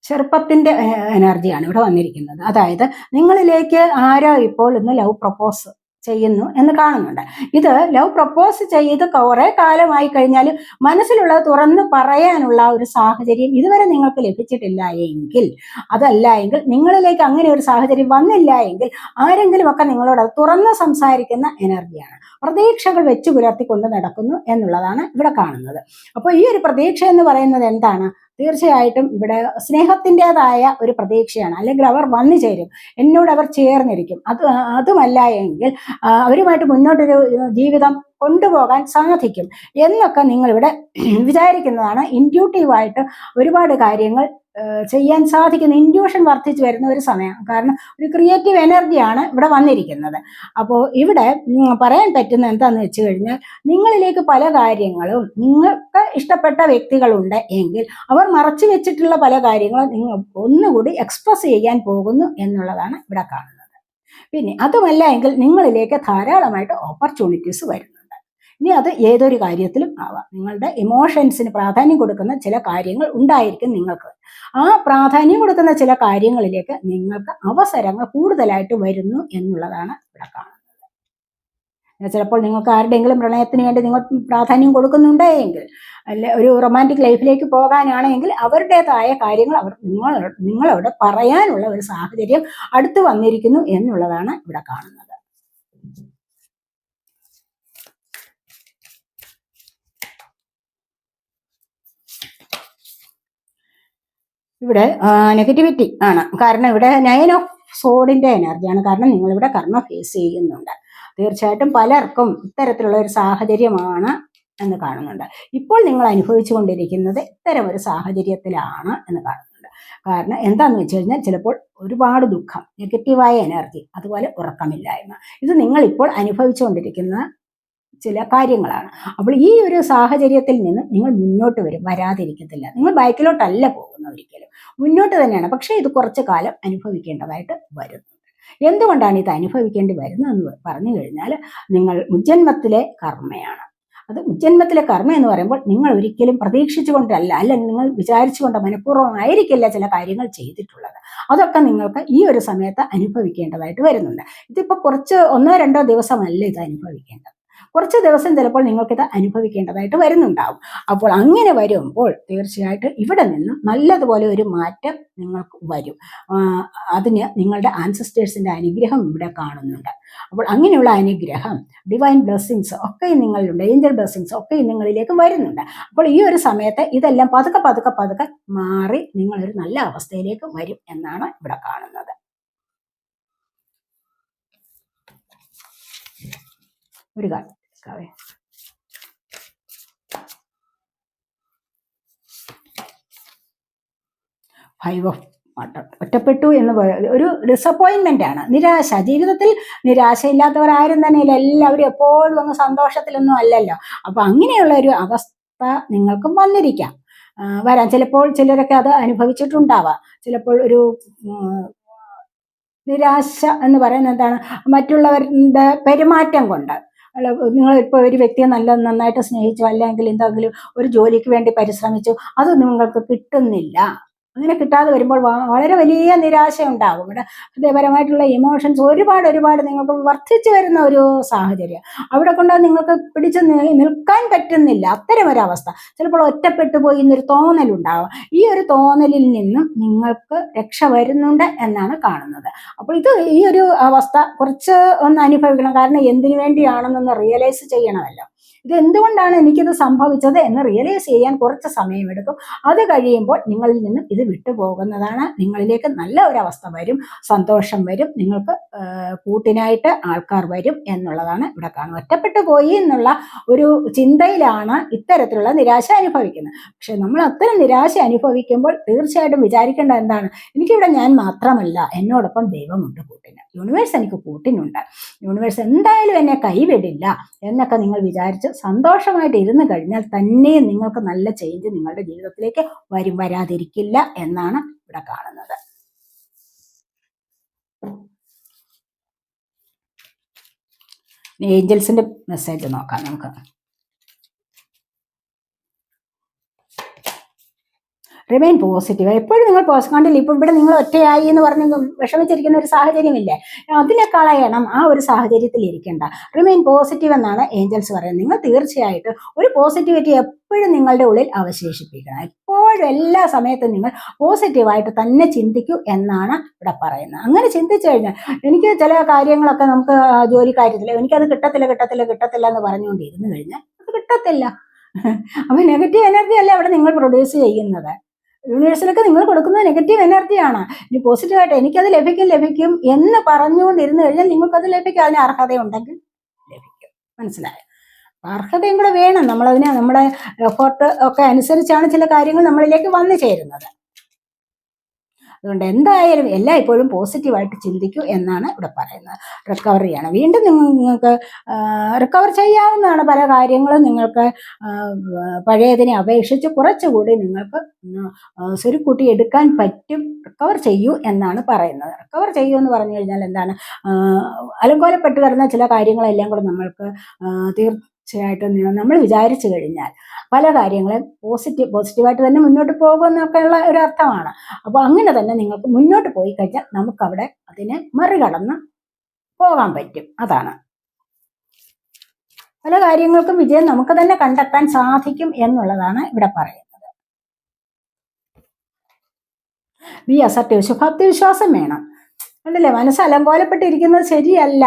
ചെറുപ്പത്തിന്റെ എനർജിയാണ് ഇവിടെ വന്നിരിക്കുന്നത്. അതായത് നിങ്ങളിലേക്ക് ആരോ ഇപ്പോൾ ഇന്ന് ലവ് പ്രപ്പോസ് ചെയ്യുന്നു എന്ന് കാണുന്നുണ്ട്. ഇത് ലവ് പ്രപ്പോസ് ചെയ്ത് കുറെ കാലമായി കഴിഞ്ഞാൽ മനസ്സിലുള്ളത് തുറന്ന് പറയാനുള്ള ഒരു സാഹചര്യം ഇതുവരെ നിങ്ങൾക്ക് ലഭിച്ചിട്ടില്ല എങ്കിൽ, അതല്ല എങ്കിൽ നിങ്ങളിലേക്ക് അങ്ങനെ ഒരു സാഹചര്യം വന്നില്ല എങ്കിൽ ആരെങ്കിലുമൊക്കെ നിങ്ങളോട് തുറന്ന് സംസാരിക്കുന്ന എനർജിയാണ്. പ്രതീക്ഷകൾ വെച്ച് പുലർത്തിക്കൊണ്ട് നടക്കുന്നു എന്നുള്ളതാണ് ഇവിടെ കാണുന്നത്. അപ്പോൾ ഈ ഒരു പ്രതീക്ഷ എന്ന് പറയുന്നത് എന്താണ്? തീർച്ചയായിട്ടും ഇവിടെ സ്നേഹത്തിൻ്റെതായ ഒരു പ്രതീക്ഷയാണ്. അല്ലെങ്കിൽ അവർ വന്നു ചേരും, എന്നോട് അവർ ചേർന്നിരിക്കും. അതുമല്ല എങ്കിൽ അവരുമായിട്ട് മുന്നോട്ടൊരു ജീവിതം കൊണ്ടുപോകാൻ സാധിക്കും എന്നൊക്കെ നിങ്ങളിവിടെ വിചാരിക്കുന്നതാണ്. ഇൻറ്റ്യൂട്ടീവായിട്ട് ഒരുപാട് കാര്യങ്ങൾ ചെയ്യാൻ സാധിക്കുന്ന ഇൻറ്റ്യൂഷൻ വർദ്ധിച്ചു വരുന്ന ഒരു സമയം. കാരണം ഒരു ക്രിയേറ്റീവ് എനർജിയാണ് ഇവിടെ വന്നിരിക്കുന്നത്. അപ്പോൾ ഇവിടെ പറയാൻ പറ്റുന്ന എന്താണെന്ന് വെച്ച് കഴിഞ്ഞാൽ നിങ്ങളിലേക്ക് പല കാര്യങ്ങളും നിങ്ങൾക്ക് ഇഷ്ടപ്പെട്ട വ്യക്തികളുണ്ട് എങ്കിൽ അവർ മറച്ചു വെച്ചിട്ടുള്ള പല കാര്യങ്ങളും നിങ്ങൾ ഒന്നുകൂടി എക്സ്പ്രസ് ചെയ്യാൻ പോകുന്നു എന്നുള്ളതാണ് ഇവിടെ കാണുന്നത്. പിന്നെ അതുമല്ല എങ്കിൽ നിങ്ങളിലേക്ക് ധാരാളമായിട്ട് ഓപ്പർച്യൂണിറ്റീസ് വരുന്നുണ്ട്. ഇനി അത് ഏതൊരു കാര്യത്തിലും ആവാം. നിങ്ങളുടെ ഇമോഷൻസിന് പ്രാധാന്യം കൊടുക്കുന്ന ചില കാര്യങ്ങൾ ഉണ്ടായിരിക്കും നിങ്ങൾക്ക്. ആ പ്രാധാന്യം കൊടുക്കുന്ന ചില കാര്യങ്ങളിലേക്ക് നിങ്ങൾക്ക് അവസരങ്ങൾ കൂടുതലായിട്ട് വരുന്നു എന്നുള്ളതാണ് ഇവിടെ കാണുന്നത്. ചിലപ്പോൾ നിങ്ങൾക്ക് ആരുടെയെങ്കിലും പ്രണയത്തിന് വേണ്ടി നിങ്ങൾ പ്രാധാന്യം കൊടുക്കുന്നുണ്ടെങ്കിൽ, അല്ലെ ഒരു റൊമാൻറ്റിക് ലൈഫിലേക്ക് പോകാനാണെങ്കിൽ അവരുടേതായ കാര്യങ്ങൾ അവർ നിങ്ങളോട് പറയാനുള്ള ഒരു സാഹചര്യം അടുത്ത് വന്നിരിക്കുന്നു എന്നുള്ളതാണ് ഇവിടെ കാണുന്നത്. ഇവിടെ നെഗറ്റിവിറ്റി ആണ്. കാരണം ഇവിടെ 9 ഓഫ് സോഡിന്റെ എനർജിയാണ്. കാരണം നിങ്ങളിവിടെ കർമ്മ ഫേസ് ചെയ്യുന്നുണ്ട്. തീർച്ചയായിട്ടും പലർക്കും ഇത്തരത്തിലുള്ള ഒരു സാഹചര്യമാണ് എന്ന് കാണുന്നുണ്ട്. ഇപ്പോൾ നിങ്ങൾ അനുഭവിച്ചു കൊണ്ടിരിക്കുന്നത് ഇത്തരം ഒരു സാഹചര്യത്തിലാണ് എന്ന് കാണുന്നുണ്ട്. കാരണം എന്താണെന്ന് വെച്ച് കഴിഞ്ഞാൽ ചിലപ്പോൾ ഒരുപാട് ദുഃഖം, നെഗറ്റീവായ എനർജി, അതുപോലെ ഉറക്കമില്ലായ്മ, ഇത് നിങ്ങളിപ്പോൾ അനുഭവിച്ചുകൊണ്ടിരിക്കുന്ന ചില കാര്യങ്ങളാണ്. അപ്പോൾ ഈ ഒരു സാഹചര്യത്തിൽ നിന്ന് നിങ്ങൾ മുന്നോട്ട് വരാതിരിക്കത്തില്ല. നിങ്ങൾ ബാക്കിലോട്ടല്ല പോകുന്ന, ഒരിക്കലും മുന്നോട്ട് തന്നെയാണ്. പക്ഷേ ഇത് കുറച്ച് കാലം അനുഭവിക്കേണ്ടതായിട്ട് വരുന്നുണ്ട്. എന്തുകൊണ്ടാണ് ഇത് അനുഭവിക്കേണ്ടി വരുന്നതെന്ന് പറഞ്ഞു കഴിഞ്ഞാൽ നിങ്ങൾ മുജ്ജന്മത്തിലെ കർമ്മയാണ്. അത് ഉജ്ജന്മത്തിലെ കർമ്മ എന്ന് പറയുമ്പോൾ നിങ്ങൾ ഒരിക്കലും പ്രതീക്ഷിച്ചുകൊണ്ടല്ല, അല്ലെങ്കിൽ നിങ്ങൾ വിചാരിച്ചുകൊണ്ട് മനഃപൂർവ്വമായിരിക്കില്ല ചില കാര്യങ്ങൾ ചെയ്തിട്ടുള്ളത്. അതൊക്കെ നിങ്ങൾക്ക് ഈ ഒരു സമയത്ത് അനുഭവിക്കേണ്ടതായിട്ട് വരുന്നുണ്ട്. ഇതിപ്പോൾ കുറച്ച് 1-2 ദിവസമല്ല ഇത് അനുഭവിക്കേണ്ടത്, കുറച്ച് ദിവസം ചിലപ്പോൾ നിങ്ങൾക്കിത് അനുഭവിക്കേണ്ടതായിട്ട് വരുന്നുണ്ടാവും. അപ്പോൾ അങ്ങനെ വരുമ്പോൾ തീർച്ചയായിട്ടും ഇവിടെ നിന്നും നല്ലതുപോലെ ഒരു മാറ്റം നിങ്ങൾക്ക് വരും. അതിന് നിങ്ങളുടെ ആൻസസ്റ്റേഴ്സിൻ്റെ അനുഗ്രഹം ഇവിടെ കാണുന്നുണ്ട്. അപ്പോൾ അങ്ങനെയുള്ള അനുഗ്രഹം, ഡിവൈൻ ബ്ലെസ്സിങ്സ് ഒക്കെ നിങ്ങളിലുണ്ട്, ഏഞ്ചൽ ബ്ലെസ്സിങ്സ് ഒക്കെ നിങ്ങളിലേക്ക് വരുന്നുണ്ട്. അപ്പോൾ ഈ ഒരു സമയത്ത് ഇതെല്ലാം പതുക്കെ പതുക്കെ പതുക്കെ മാറി നിങ്ങളൊരു നല്ല അവസ്ഥയിലേക്ക് വരും എന്നാണ് ഇവിടെ കാണുന്നത്. ഒരു കാര്യം 5 ഓഫ് വാട്ടർ. ഒറ്റപ്പെട്ടു എന്ന് ഒരു ഡിസപ്പോയിൻമെന്റ് ആണ്, നിരാശ. ജീവിതത്തിൽ നിരാശയില്ലാത്തവർ ആരും തന്നെ ഇല്ല, എല്ലാവരും എപ്പോഴും അങ്ങ് സന്തോഷത്തിലൊന്നും അല്ലല്ലോ. അപ്പൊ അങ്ങനെയുള്ള ഒരു അവസ്ഥ നിങ്ങൾക്കും വന്നിരിക്കാം, വരാം. ചിലപ്പോൾ ചിലരൊക്കെ അത് അനുഭവിച്ചിട്ടുണ്ടാവാം. ചിലപ്പോൾ ഒരു നിരാശ എന്ന് പറയുന്നത് എന്താണ്, മറ്റുള്ളവരുടെ പെരുമാറ്റം കൊണ്ട്. നിങ്ങളിപ്പോൾ ഒരു വ്യക്തിയെ നന്നായിട്ട് സ്നേഹിച്ചു, അല്ലെങ്കിൽ എന്തെങ്കിലും ഒരു ജോലിക്ക് വേണ്ടി പരിശ്രമിച്ചു, അത് നിങ്ങൾക്ക് കിട്ടുന്നില്ല. അങ്ങനെ കിട്ടാതെ വരുമ്പോൾ വളരെ വലിയ നിരാശ ഉണ്ടാകും. ഇവിടെ ഹൃദയപരമായിട്ടുള്ള ഇമോഷൻസ് ഒരുപാട് നിങ്ങൾക്ക് വർദ്ധിച്ചു വരുന്ന ഒരു സാഹചര്യം. അവിടെ കൊണ്ട് നിങ്ങൾക്ക് പിടിച്ച് നിൽക്കാൻ പറ്റുന്നില്ല, അത്തരമൊരവസ്ഥ. ചിലപ്പോൾ ഒറ്റപ്പെട്ടു പോയി എന്നൊരു തോന്നലുണ്ടാകും. ഈ ഒരു തോന്നലിൽ നിന്നും നിങ്ങൾക്ക് രക്ഷ വരുന്നുണ്ട് എന്നാണ് കാണുന്നത്. അപ്പോൾ ഈ ഒരു അവസ്ഥ കുറച്ച് ഒന്ന് അനുഭവിക്കണം. കാരണം എന്തിനു വേണ്ടിയാണെന്നൊന്ന് റിയലൈസ് ചെയ്യണമല്ലോ. ഇത് എന്തുകൊണ്ടാണ് എനിക്കിത് സംഭവിച്ചത് എന്ന് റിയലൈസ് ചെയ്യാൻ കുറച്ച് സമയമെടുക്കും. അത് കഴിയുമ്പോൾ നിങ്ങളിൽ നിന്നും ഇത് വിട്ടുപോകുന്നതാണ്. നിങ്ങളിലേക്ക് നല്ല ഒരവസ്ഥ വരും, സന്തോഷം വരും, നിങ്ങൾക്ക് കൂട്ടിനായിട്ട് ആൾക്കാർ വരും എന്നുള്ളതാണ് ഇവിടെ കാണുന്നത്. ഒറ്റപ്പെട്ടു പോയി എന്നുള്ള ഒരു ചിന്തയിലാണ് ഇത്തരത്തിലുള്ള നിരാശ അനുഭവിക്കുന്നത്. പക്ഷെ നമ്മൾ അത്തരം നിരാശ അനുഭവിക്കുമ്പോൾ തീർച്ചയായിട്ടും വിചാരിക്കേണ്ടത് എന്താണ്, എനിക്കിവിടെ ഞാൻ മാത്രമല്ല, എന്നോടൊപ്പം ദൈവമുണ്ട് കൂട്ടിന്, യൂണിവേഴ്സ് എനിക്ക് കൂട്ടിനുണ്ട്, യൂണിവേഴ്സ് എന്തായാലും എന്നെ കൈവിടില്ല എന്നൊക്കെ നിങ്ങൾ വിചാരിച്ച് സന്തോഷമായിട്ട് ഇരുന്ന് കഴിഞ്ഞാൽ തന്നെ നിങ്ങൾക്ക് നല്ല ചേഞ്ച് നിങ്ങളുടെ ജീവിതത്തിലേക്ക് വരാതിരിക്കില്ല എന്നാണ് ഇവിടെ കാണുന്നത്. ഏഞ്ചൽസിന്റെ മെസ്സേജ് നോക്കാം നമുക്ക്. Remain positive. എപ്പോഴും നിങ്ങൾ കണ്ടില്ല, ഇപ്പം ഇവിടെ നിങ്ങൾ ഒറ്റയായി എന്ന് പറഞ്ഞ് വിഷമിച്ചിരിക്കുന്ന ഒരു സാഹചര്യമില്ലേ, അതിനെ കളയണം. ആ ഒരു സാഹചര്യത്തിൽ ഇരിക്കേണ്ട, റിമെയിൻ പോസിറ്റീവ് എന്നാണ് ഏഞ്ചൽസ് പറയുന്നത്. നിങ്ങൾ തീർച്ചയായിട്ടും ഒരു പോസിറ്റിവിറ്റി എപ്പോഴും നിങ്ങളുടെ ഉള്ളിൽ അവശേഷിപ്പിക്കണം. എപ്പോഴും എല്ലാ സമയത്തും നിങ്ങൾ പോസിറ്റീവായിട്ട് തന്നെ ചിന്തിക്കൂ എന്നാണ് ഇവിടെ പറയുന്നത്. അങ്ങനെ ചിന്തിച്ചു കഴിഞ്ഞാൽ, എനിക്ക് ചില കാര്യങ്ങളൊക്കെ നമുക്ക് ജോലി കാര്യത്തിൽ എനിക്കത് കിട്ടത്തില്ല എന്ന് പറഞ്ഞുകൊണ്ടിരുന്നു കഴിഞ്ഞാൽ അത് കിട്ടത്തില്ല. അപ്പൊ നെഗറ്റീവ് എനർജി അല്ലേ അവിടെ നിങ്ങൾ പ്രൊഡ്യൂസ് ചെയ്യുന്നത്. യൂണിവേഴ്സിലൊക്കെ നിങ്ങൾ കൊടുക്കുന്നത് നെഗറ്റീവ് എനർജിയാണ്. ഇനി പോസിറ്റീവായിട്ട് എനിക്കത് ലഭിക്കും എന്ന് പറഞ്ഞുകൊണ്ടിരുന്നു കഴിഞ്ഞാൽ നിങ്ങൾക്കത് ലഭിക്കും. അതിന് അർഹതയുണ്ടെങ്കിൽ ലഭിക്കും. മനസ്സിലായോ? അർഹതയും കൂടെ വേണം. നമ്മുടെ എഫോർട്ട് ഒക്കെ അനുസരിച്ചാണ് ചില കാര്യങ്ങൾ നമ്മളിലേക്ക് വന്നു ചേരുന്നത്. അതുകൊണ്ട് എന്തായാലും എല്ലായ്പ്പോഴും പോസിറ്റീവായിട്ട് ചിന്തിക്കൂ എന്നാണ് ഇവിടെ പറയുന്നത്. റിക്കവർ ചെയ്യണം, വീണ്ടും നിങ്ങൾക്ക് റിക്കവർ ചെയ്യാവുന്നതാണ്. പല കാര്യങ്ങളും നിങ്ങൾക്ക് പഴയതിനെ അപേക്ഷിച്ച് കുറച്ചുകൂടി നിങ്ങൾക്ക് സ്വരുക്കൂട്ടി എടുക്കാൻ പറ്റും. റിക്കവർ ചെയ്യൂ എന്നാണ് പറയുന്നത്. റിക്കവർ ചെയ്യൂ എന്ന് പറഞ്ഞു കഴിഞ്ഞാൽ എന്താണ്, അലങ്കോലപ്പെട്ട് കിടന്ന ചില കാര്യങ്ങളെല്ലാം കൂടെ നമ്മൾക്ക് തീർച്ചയായിട്ടും നമ്മൾ വിചാരിച്ചു കഴിഞ്ഞാൽ പല കാര്യങ്ങളും പോസിറ്റീവായിട്ട് തന്നെ മുന്നോട്ട് പോകുമെന്നൊക്കെയുള്ള ഒരു അർത്ഥമാണ്. അപ്പോൾ അങ്ങനെ തന്നെ നിങ്ങൾക്ക് മുന്നോട്ട് പോയി കഴിഞ്ഞാൽ നമുക്കവിടെ അതിനെ മറികടന്ന് പോകാൻ പറ്റും. അതാണ് പല കാര്യങ്ങൾക്കും വിജയം നമുക്ക് തന്നെ കണ്ടെത്താൻ സാധിക്കും എന്നുള്ളതാണ് ഇവിടെ പറയുന്നത്. B assertive. ശുഭാപ്തി വിശ്വാസം വേണം. കണ്ടില്ലേ, മനസ്സ് അലങ്കോലപ്പെട്ടിരിക്കുന്നത് ശരിയല്ല.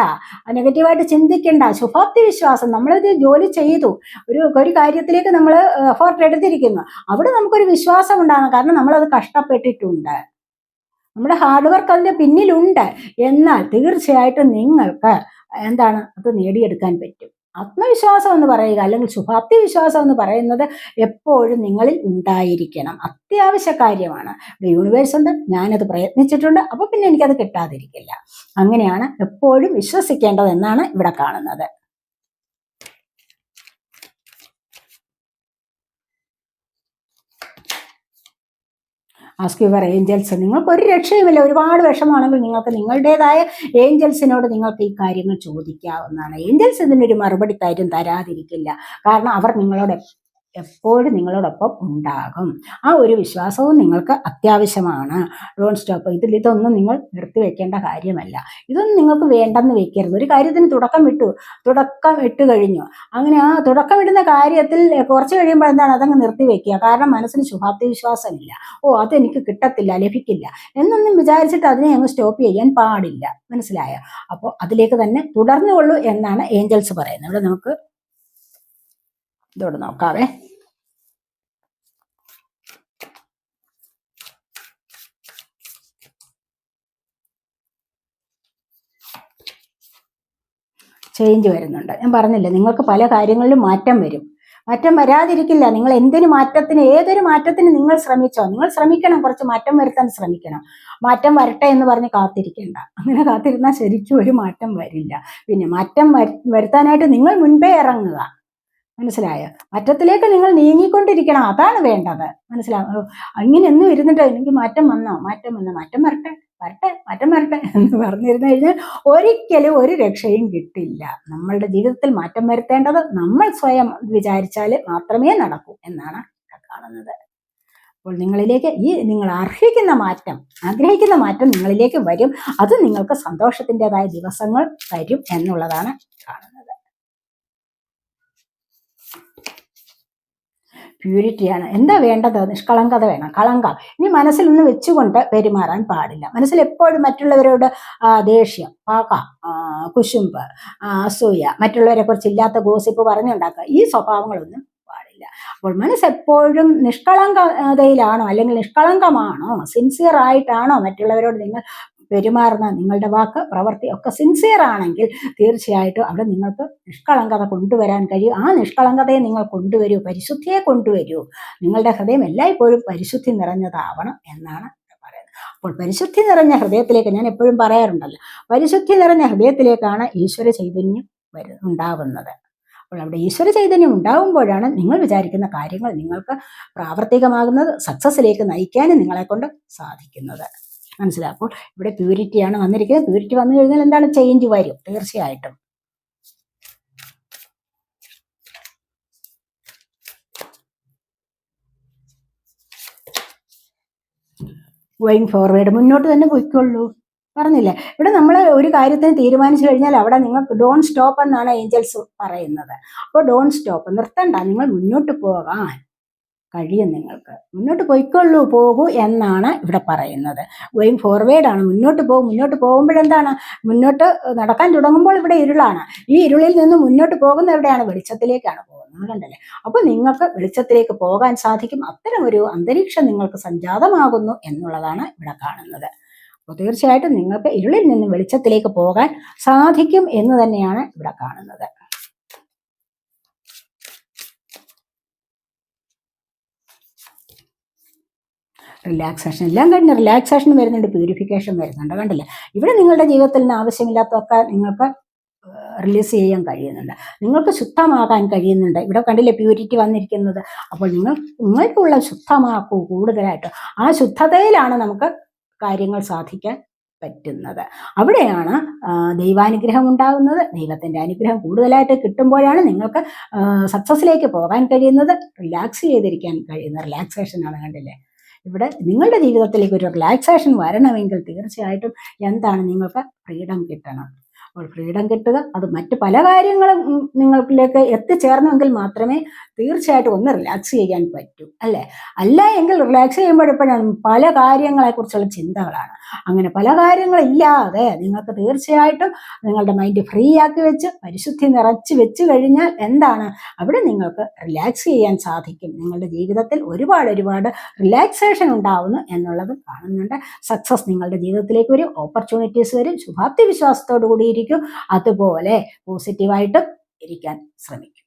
നെഗറ്റീവായിട്ട് ചിന്തിക്കേണ്ട. ശുഭാപ്തി വിശ്വാസം. നമ്മളൊരു ജോലി ചെയ്തു, ഒരു കാര്യത്തിലേക്ക് നമ്മൾ എഫോർട്ട് എടുത്തിരിക്കുന്നു, അവിടെ നമുക്കൊരു വിശ്വാസം ഉണ്ടാകണം. കാരണം നമ്മളത് കഷ്ടപ്പെട്ടിട്ടുണ്ട്, നമ്മുടെ ഹാർഡ് വർക്ക് അതിൻ്റെ പിന്നിലുണ്ട്. എന്നാൽ തീർച്ചയായിട്ടും നിങ്ങൾക്ക് എന്താണ് അത് നേടിയെടുക്കാൻ പറ്റും. ആത്മവിശ്വാസം എന്ന് പറയുക, അല്ലെങ്കിൽ ശുഭാപ്തി വിശ്വാസം എന്ന് പറയുന്നത് എപ്പോഴും നിങ്ങളിൽ ഉണ്ടായിരിക്കണം. അത്യാവശ്യ കാര്യമാണ്. യൂണിവേഴ്സ് ഉണ്ട്, ഞാനത് പ്രയത്നിച്ചിട്ടുണ്ട്, അപ്പോൾ പിന്നെ എനിക്കത് കിട്ടാതിരിക്കില്ല. അങ്ങനെയാണ് എപ്പോഴും വിശ്വസിക്കേണ്ടത് എന്നാണ് ഇവിടെ കാണുന്നത്. Ask your Angeles. നിങ്ങൾക്ക് ഒരു രക്ഷയുമില്ല. ഒരുപാട് വിഷമമാണെങ്കിൽ നിങ്ങൾക്ക് നിങ്ങളുടേതായ ഏഞ്ചൽസിനോട് നിങ്ങൾക്ക് ഈ കാര്യങ്ങൾ ചോദിക്കാവുന്നതാണ്. ഏഞ്ചൽസ് ഇതിനൊരു മറുപടി തരാതിരിക്കില്ല. കാരണം അവർ നിങ്ങളോട് എപ്പോഴും നിങ്ങളോടൊപ്പം ഉണ്ടാകും. ആ ഒരു വിശ്വാസവും നിങ്ങൾക്ക് അത്യാവശ്യമാണ്. Don't stop. ഇതൊന്നും നിങ്ങൾ നിർത്തിവെക്കേണ്ട കാര്യമല്ല. ഇതൊന്നും നിങ്ങൾക്ക് വേണ്ടെന്ന് വെക്കരുത്. ഒരു കാര്യത്തിന് തുടക്കം ഇട്ട് കഴിഞ്ഞു. അങ്ങനെ ആ തുടക്കം ഇടുന്ന കാര്യത്തിൽ കുറച്ച് കഴിയുമ്പോൾ എന്താണ്, അതങ്ങ് നിർത്തിവെക്കുക. കാരണം മനസ്സിന് ശുഭാപ്തി വിശ്വാസമില്ല. അതെനിക്ക് കിട്ടത്തില്ല, ലഭിക്കില്ല എന്നൊന്നും വിചാരിച്ചിട്ട് അതിനെ അങ്ങ് സ്റ്റോപ്പ് ചെയ്യാൻ പാടില്ല. മനസ്സിലായോ? അപ്പോൾ അതിലേക്ക് തന്നെ തുടർന്നുകൊള്ളൂ എന്നാണ് ഏഞ്ചൽസ് പറയുന്നത്. ഇവിടെ നമുക്ക് ഇതോടെ നോക്കാവേ. ചേഞ്ച് വരുന്നുണ്ട്. ഞാൻ പറഞ്ഞില്ലേ, നിങ്ങൾക്ക് പല കാര്യങ്ങളിലും മാറ്റം വരും. മാറ്റം വരാതിരിക്കില്ല. നിങ്ങൾ ഏതൊരു മാറ്റത്തിന് നിങ്ങൾ ശ്രമിച്ചോ, നിങ്ങൾ ശ്രമിക്കണം, കുറച്ച് മാറ്റം വരുത്താൻ ശ്രമിക്കണം. മാറ്റം വരട്ടെ എന്ന് പറഞ്ഞ് കാത്തിരിക്കേണ്ട. അങ്ങനെ കാത്തിരുന്നാൽ ശരിക്കും ഒരു മാറ്റം വരില്ല. പിന്നെ മാറ്റം വരുത്താനായിട്ട് നിങ്ങൾ മുൻപേ ഇറങ്ങുക. മനസ്സിലായോ? മാറ്റത്തിലേക്ക് നിങ്ങൾ നീങ്ങിക്കൊണ്ടിരിക്കണം. അതാണ് വേണ്ടത്. മനസ്സിലാവും? ഇങ്ങനെയൊന്നും ഇരുന്നിട്ട് എനിക്ക് മാറ്റം വന്നോ, മാറ്റം വരട്ടെ എന്ന് പറഞ്ഞിരുന്നു കഴിഞ്ഞാൽ ഒരിക്കലും ഒരു രക്ഷയും കിട്ടില്ല. നമ്മളുടെ ജീവിതത്തിൽ മാറ്റം വരുത്തേണ്ടത് നമ്മൾ സ്വയം വിചാരിച്ചാൽ മാത്രമേ നടക്കൂ എന്നാണ് കാണുന്നത്. അപ്പോൾ നിങ്ങളിലേക്ക് നിങ്ങൾ അർഹിക്കുന്ന മാറ്റം, ആഗ്രഹിക്കുന്ന മാറ്റം നിങ്ങളിലേക്ക് വരും. അത് നിങ്ങൾക്ക് സന്തോഷത്തിൻ്റെതായ ദിവസങ്ങൾ തരും എന്നുള്ളതാണ് കാണുന്നത്. പ്യൂരിറ്റിയാണ്. എന്താ വേണ്ടത്? നിഷ്കളങ്കത വേണം. കളങ്കം ഇനി മനസ്സിലൊന്ന് വെച്ചുകൊണ്ട് പെരുമാറാൻ പാടില്ല. മനസ്സിൽ എപ്പോഴും മറ്റുള്ളവരോട് ദേഷ്യം, പാക, കുശുമ്പ്, അസൂയ, മറ്റുള്ളവരെ കുറിച്ച് ഇല്ലാത്ത ഗോസിപ്പ് പറഞ്ഞുണ്ടാക്കുക, ഈ സ്വഭാവങ്ങളൊന്നും പാടില്ല. അപ്പോൾ മനസ്സെപ്പോഴും നിഷ്കളങ്കതയിലാണോ, അല്ലെങ്കിൽ നിഷ്കളങ്കമാണോ, സിൻസിയർ ആയിട്ടാണോ മറ്റുള്ളവരോട് നിങ്ങൾ പെരുമാറുന്ന, നിങ്ങളുടെ വാക്ക് പ്രവൃത്തി ഒക്കെ സിൻസിയർ ആണെങ്കിൽ തീർച്ചയായിട്ടും അവിടെ നിങ്ങൾക്ക് നിഷ്കളങ്കത കൊണ്ടുവരാൻ കഴിയും. ആ നിഷ്കളങ്കതയെ നിങ്ങൾ കൊണ്ടുവരൂ, പരിശുദ്ധിയെ കൊണ്ടുവരൂ. നിങ്ങളുടെ ഹൃദയം എല്ലായ്പ്പോഴും പരിശുദ്ധി നിറഞ്ഞതാവണം എന്നാണ് പറയുന്നത്. അപ്പോൾ പരിശുദ്ധി നിറഞ്ഞ ഹൃദയത്തിലേക്ക്, ഞാൻ എപ്പോഴും പറയാറുണ്ടല്ലോ, പരിശുദ്ധി നിറഞ്ഞ ഹൃദയത്തിലേക്കാണ് ഈശ്വര ചൈതന്യം ഉണ്ടാവുന്നത്. അപ്പോൾ അവിടെ ഈശ്വര ചൈതന്യം ഉണ്ടാവുമ്പോഴാണ് നിങ്ങൾ വിചാരിക്കുന്ന കാര്യങ്ങൾ നിങ്ങൾക്ക് പ്രാവർത്തികമാകുന്നത്, സക്സസ്സിലേക്ക് നയിക്കാനും നിങ്ങളെ കൊണ്ട് സാധിക്കുന്നത്. മനസ്സിലാവും? അപ്പോൾ ഇവിടെ പ്യൂരിറ്റിയാണ് വന്നിരിക്കുന്നത്. പ്യൂരിറ്റി വന്നു കഴിഞ്ഞാൽ എന്താണ്? ചേഞ്ച് വരും തീർച്ചയായിട്ടും. ഗോയിങ് ഫോർവേഡ്, മുന്നോട്ട് തന്നെ പോയിക്കൊള്ളൂ. പറഞ്ഞില്ലേ, ഇവിടെ നമ്മൾ ഒരു കാര്യത്തിന് തീരുമാനിച്ചു കഴിഞ്ഞാൽ അവിടെ നിങ്ങൾക്ക് ഡോണ്ട് സ്റ്റോപ്പ് എന്നാണ് ഏഞ്ചൽസ് പറയുന്നത്. അപ്പോൾ ഡോണ്ട് സ്റ്റോപ്പ്, നിർത്തണ്ട, നിങ്ങൾ മുന്നോട്ട് പോകാൻ കഴിയും. നിങ്ങൾക്ക് മുന്നോട്ട് പോകൂ എന്നാണ് ഇവിടെ പറയുന്നത്. ഗോയിങ് ഫോർവേഡ് ആണ്, മുന്നോട്ട് പോകുമ്പോഴെന്താണ്, മുന്നോട്ട് നടക്കാൻ തുടങ്ങുമ്പോൾ ഇവിടെ ഇരുളാണ്. ഈ ഇരുളിൽ നിന്ന് മുന്നോട്ട് പോകുന്ന എവിടെയാണ്? വെളിച്ചത്തിലേക്കാണ് പോകുന്നത്. കണ്ടല്ലേ? അപ്പോൾ നിങ്ങൾക്ക് വെളിച്ചത്തിലേക്ക് പോകാൻ സാധിക്കും. അത്തരം ഒരു അന്തരീക്ഷം നിങ്ങൾക്ക് സംജാതമാകുന്നു എന്നുള്ളതാണ് ഇവിടെ കാണുന്നത്. അപ്പോൾ തീർച്ചയായിട്ടും നിങ്ങൾക്ക് ഇരുളിൽ നിന്ന് വെളിച്ചത്തിലേക്ക് പോകാൻ സാധിക്കും എന്ന് തന്നെയാണ് ഇവിടെ കാണുന്നത്. റിലാക്സേഷൻ എല്ലാം കഴിഞ്ഞ് റിലാക്സേഷൻ വരുന്നുണ്ട്, പ്യൂരിഫിക്കേഷൻ വരുന്നുണ്ട്. കണ്ടില്ലേ? ഇവിടെ നിങ്ങളുടെ ജീവിതത്തിൽ നിന്ന് ആവശ്യമില്ലാത്തതൊക്കെ നിങ്ങൾക്ക് റിലീസ് ചെയ്യാൻ കഴിയുന്നുണ്ട്. നിങ്ങൾക്ക് ശുദ്ധമാകാൻ കഴിയുന്നുണ്ട്. ഇവിടെ കണ്ടില്ലേ പ്യൂരിറ്റി വന്നിരിക്കുന്നത്. അപ്പോൾ നിങ്ങൾക്കുള്ള ശുദ്ധമാക്കൂ കൂടുതലായിട്ട്. ആ ശുദ്ധതയിലാണ് നമുക്ക് കാര്യങ്ങൾ സാധിക്കാൻ പറ്റുന്നത്. അവിടെയാണ് ദൈവാനുഗ്രഹം ഉണ്ടാകുന്നത്. ദൈവത്തിൻ്റെ അനുഗ്രഹം കൂടുതലായിട്ട് കിട്ടുമ്പോഴാണ് നിങ്ങൾക്ക് സക്സസ്സിലേക്ക് പോകാൻ കഴിയുന്നത്, റിലാക്സ് ചെയ്തിരിക്കാൻ കഴിയുന്നത്. റിലാക്സേഷനാണ്. കണ്ടില്ലേ? ഇവിടെ നിങ്ങളുടെ ജീവിതത്തിലേക്ക് ഒരു റിലാക്സേഷൻ വരണമെങ്കിൽ തീർച്ചയായിട്ടും എന്താണ്? നിങ്ങൾക്ക് ഫ്രീഡം കിട്ടണം. അപ്പോൾ ഫ്രീഡം കിട്ടുക, അത് മറ്റു പല കാര്യങ്ങളും നിങ്ങളിലേക്ക് എത്തിച്ചേർന്നെങ്കിൽ മാത്രമേ തീർച്ചയായിട്ടും ഒന്ന് റിലാക്സ് ചെയ്യാൻ പറ്റൂ, അല്ലേ? അല്ല എങ്കിൽ റിലാക്സ് ചെയ്യുമ്പോഴെപ്പോഴാണ് പല കാര്യങ്ങളെക്കുറിച്ചുള്ള ചിന്തകളാണ്. അങ്ങനെ പല കാര്യങ്ങളില്ലാതെ നിങ്ങൾക്ക് തീർച്ചയായിട്ടും നിങ്ങളുടെ മൈൻഡ് ഫ്രീ ആക്കി വെച്ച് പരിശുദ്ധി നിറച്ച് വെച്ച് കഴിഞ്ഞാൽ എന്താണ്? അവിടെ നിങ്ങൾക്ക് റിലാക്സ് ചെയ്യാൻ സാധിക്കും. നിങ്ങളുടെ ജീവിതത്തിൽ ഒരുപാട് റിലാക്സേഷൻ ഉണ്ടാവുന്നു എന്നുള്ളത് കാണുന്നുണ്ട്. സക്സസ് നിങ്ങളുടെ ജീവിതത്തിലേക്ക് വരും, ഓപ്പർച്യൂണിറ്റീസ് വരും. ശുഭാപ്തി വിശ്വാസത്തോടു കൂടിയിരിക്കും. അതുപോലെ പോസിറ്റീവായിട്ട് ഇരിക്കാൻ ശ്രമിക്കും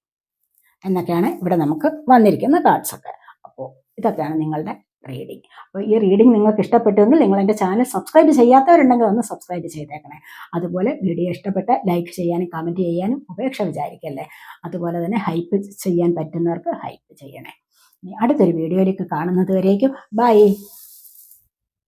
എന്നൊക്കെയാണ് ഇവിടെ നമുക്ക് വന്നിരിക്കുന്ന കാർഡ്സ് ഒക്കെ. അപ്പോൾ ഇതൊക്കെയാണ് നിങ്ങളുടെ റീഡിങ്. അപ്പോൾ ഈ റീഡിങ് നിങ്ങൾക്ക് ഇഷ്ടപ്പെട്ടുവെങ്കിൽ നിങ്ങൾ എൻ്റെ ചാനൽ സബ്സ്ക്രൈബ് ചെയ്യാത്തവരുണ്ടെങ്കിൽ ഒന്ന് സബ്സ്ക്രൈബ് ചെയ്തേക്കണേ. അതുപോലെ വീഡിയോ ഇഷ്ടപ്പെട്ട ലൈക്ക് ചെയ്യാനും കമൻറ്റ് ചെയ്യാനും ഉപേക്ഷ വിചാരിക്കല്ലേ. അതുപോലെ തന്നെ ഹൈപ്പ് ചെയ്യാൻ പറ്റുന്നവർക്ക് ഹൈപ്പ് ചെയ്യണേ. അടുത്തൊരു വീഡിയോയിലേക്ക് കാണുന്നത് വരേക്കും ബൈ.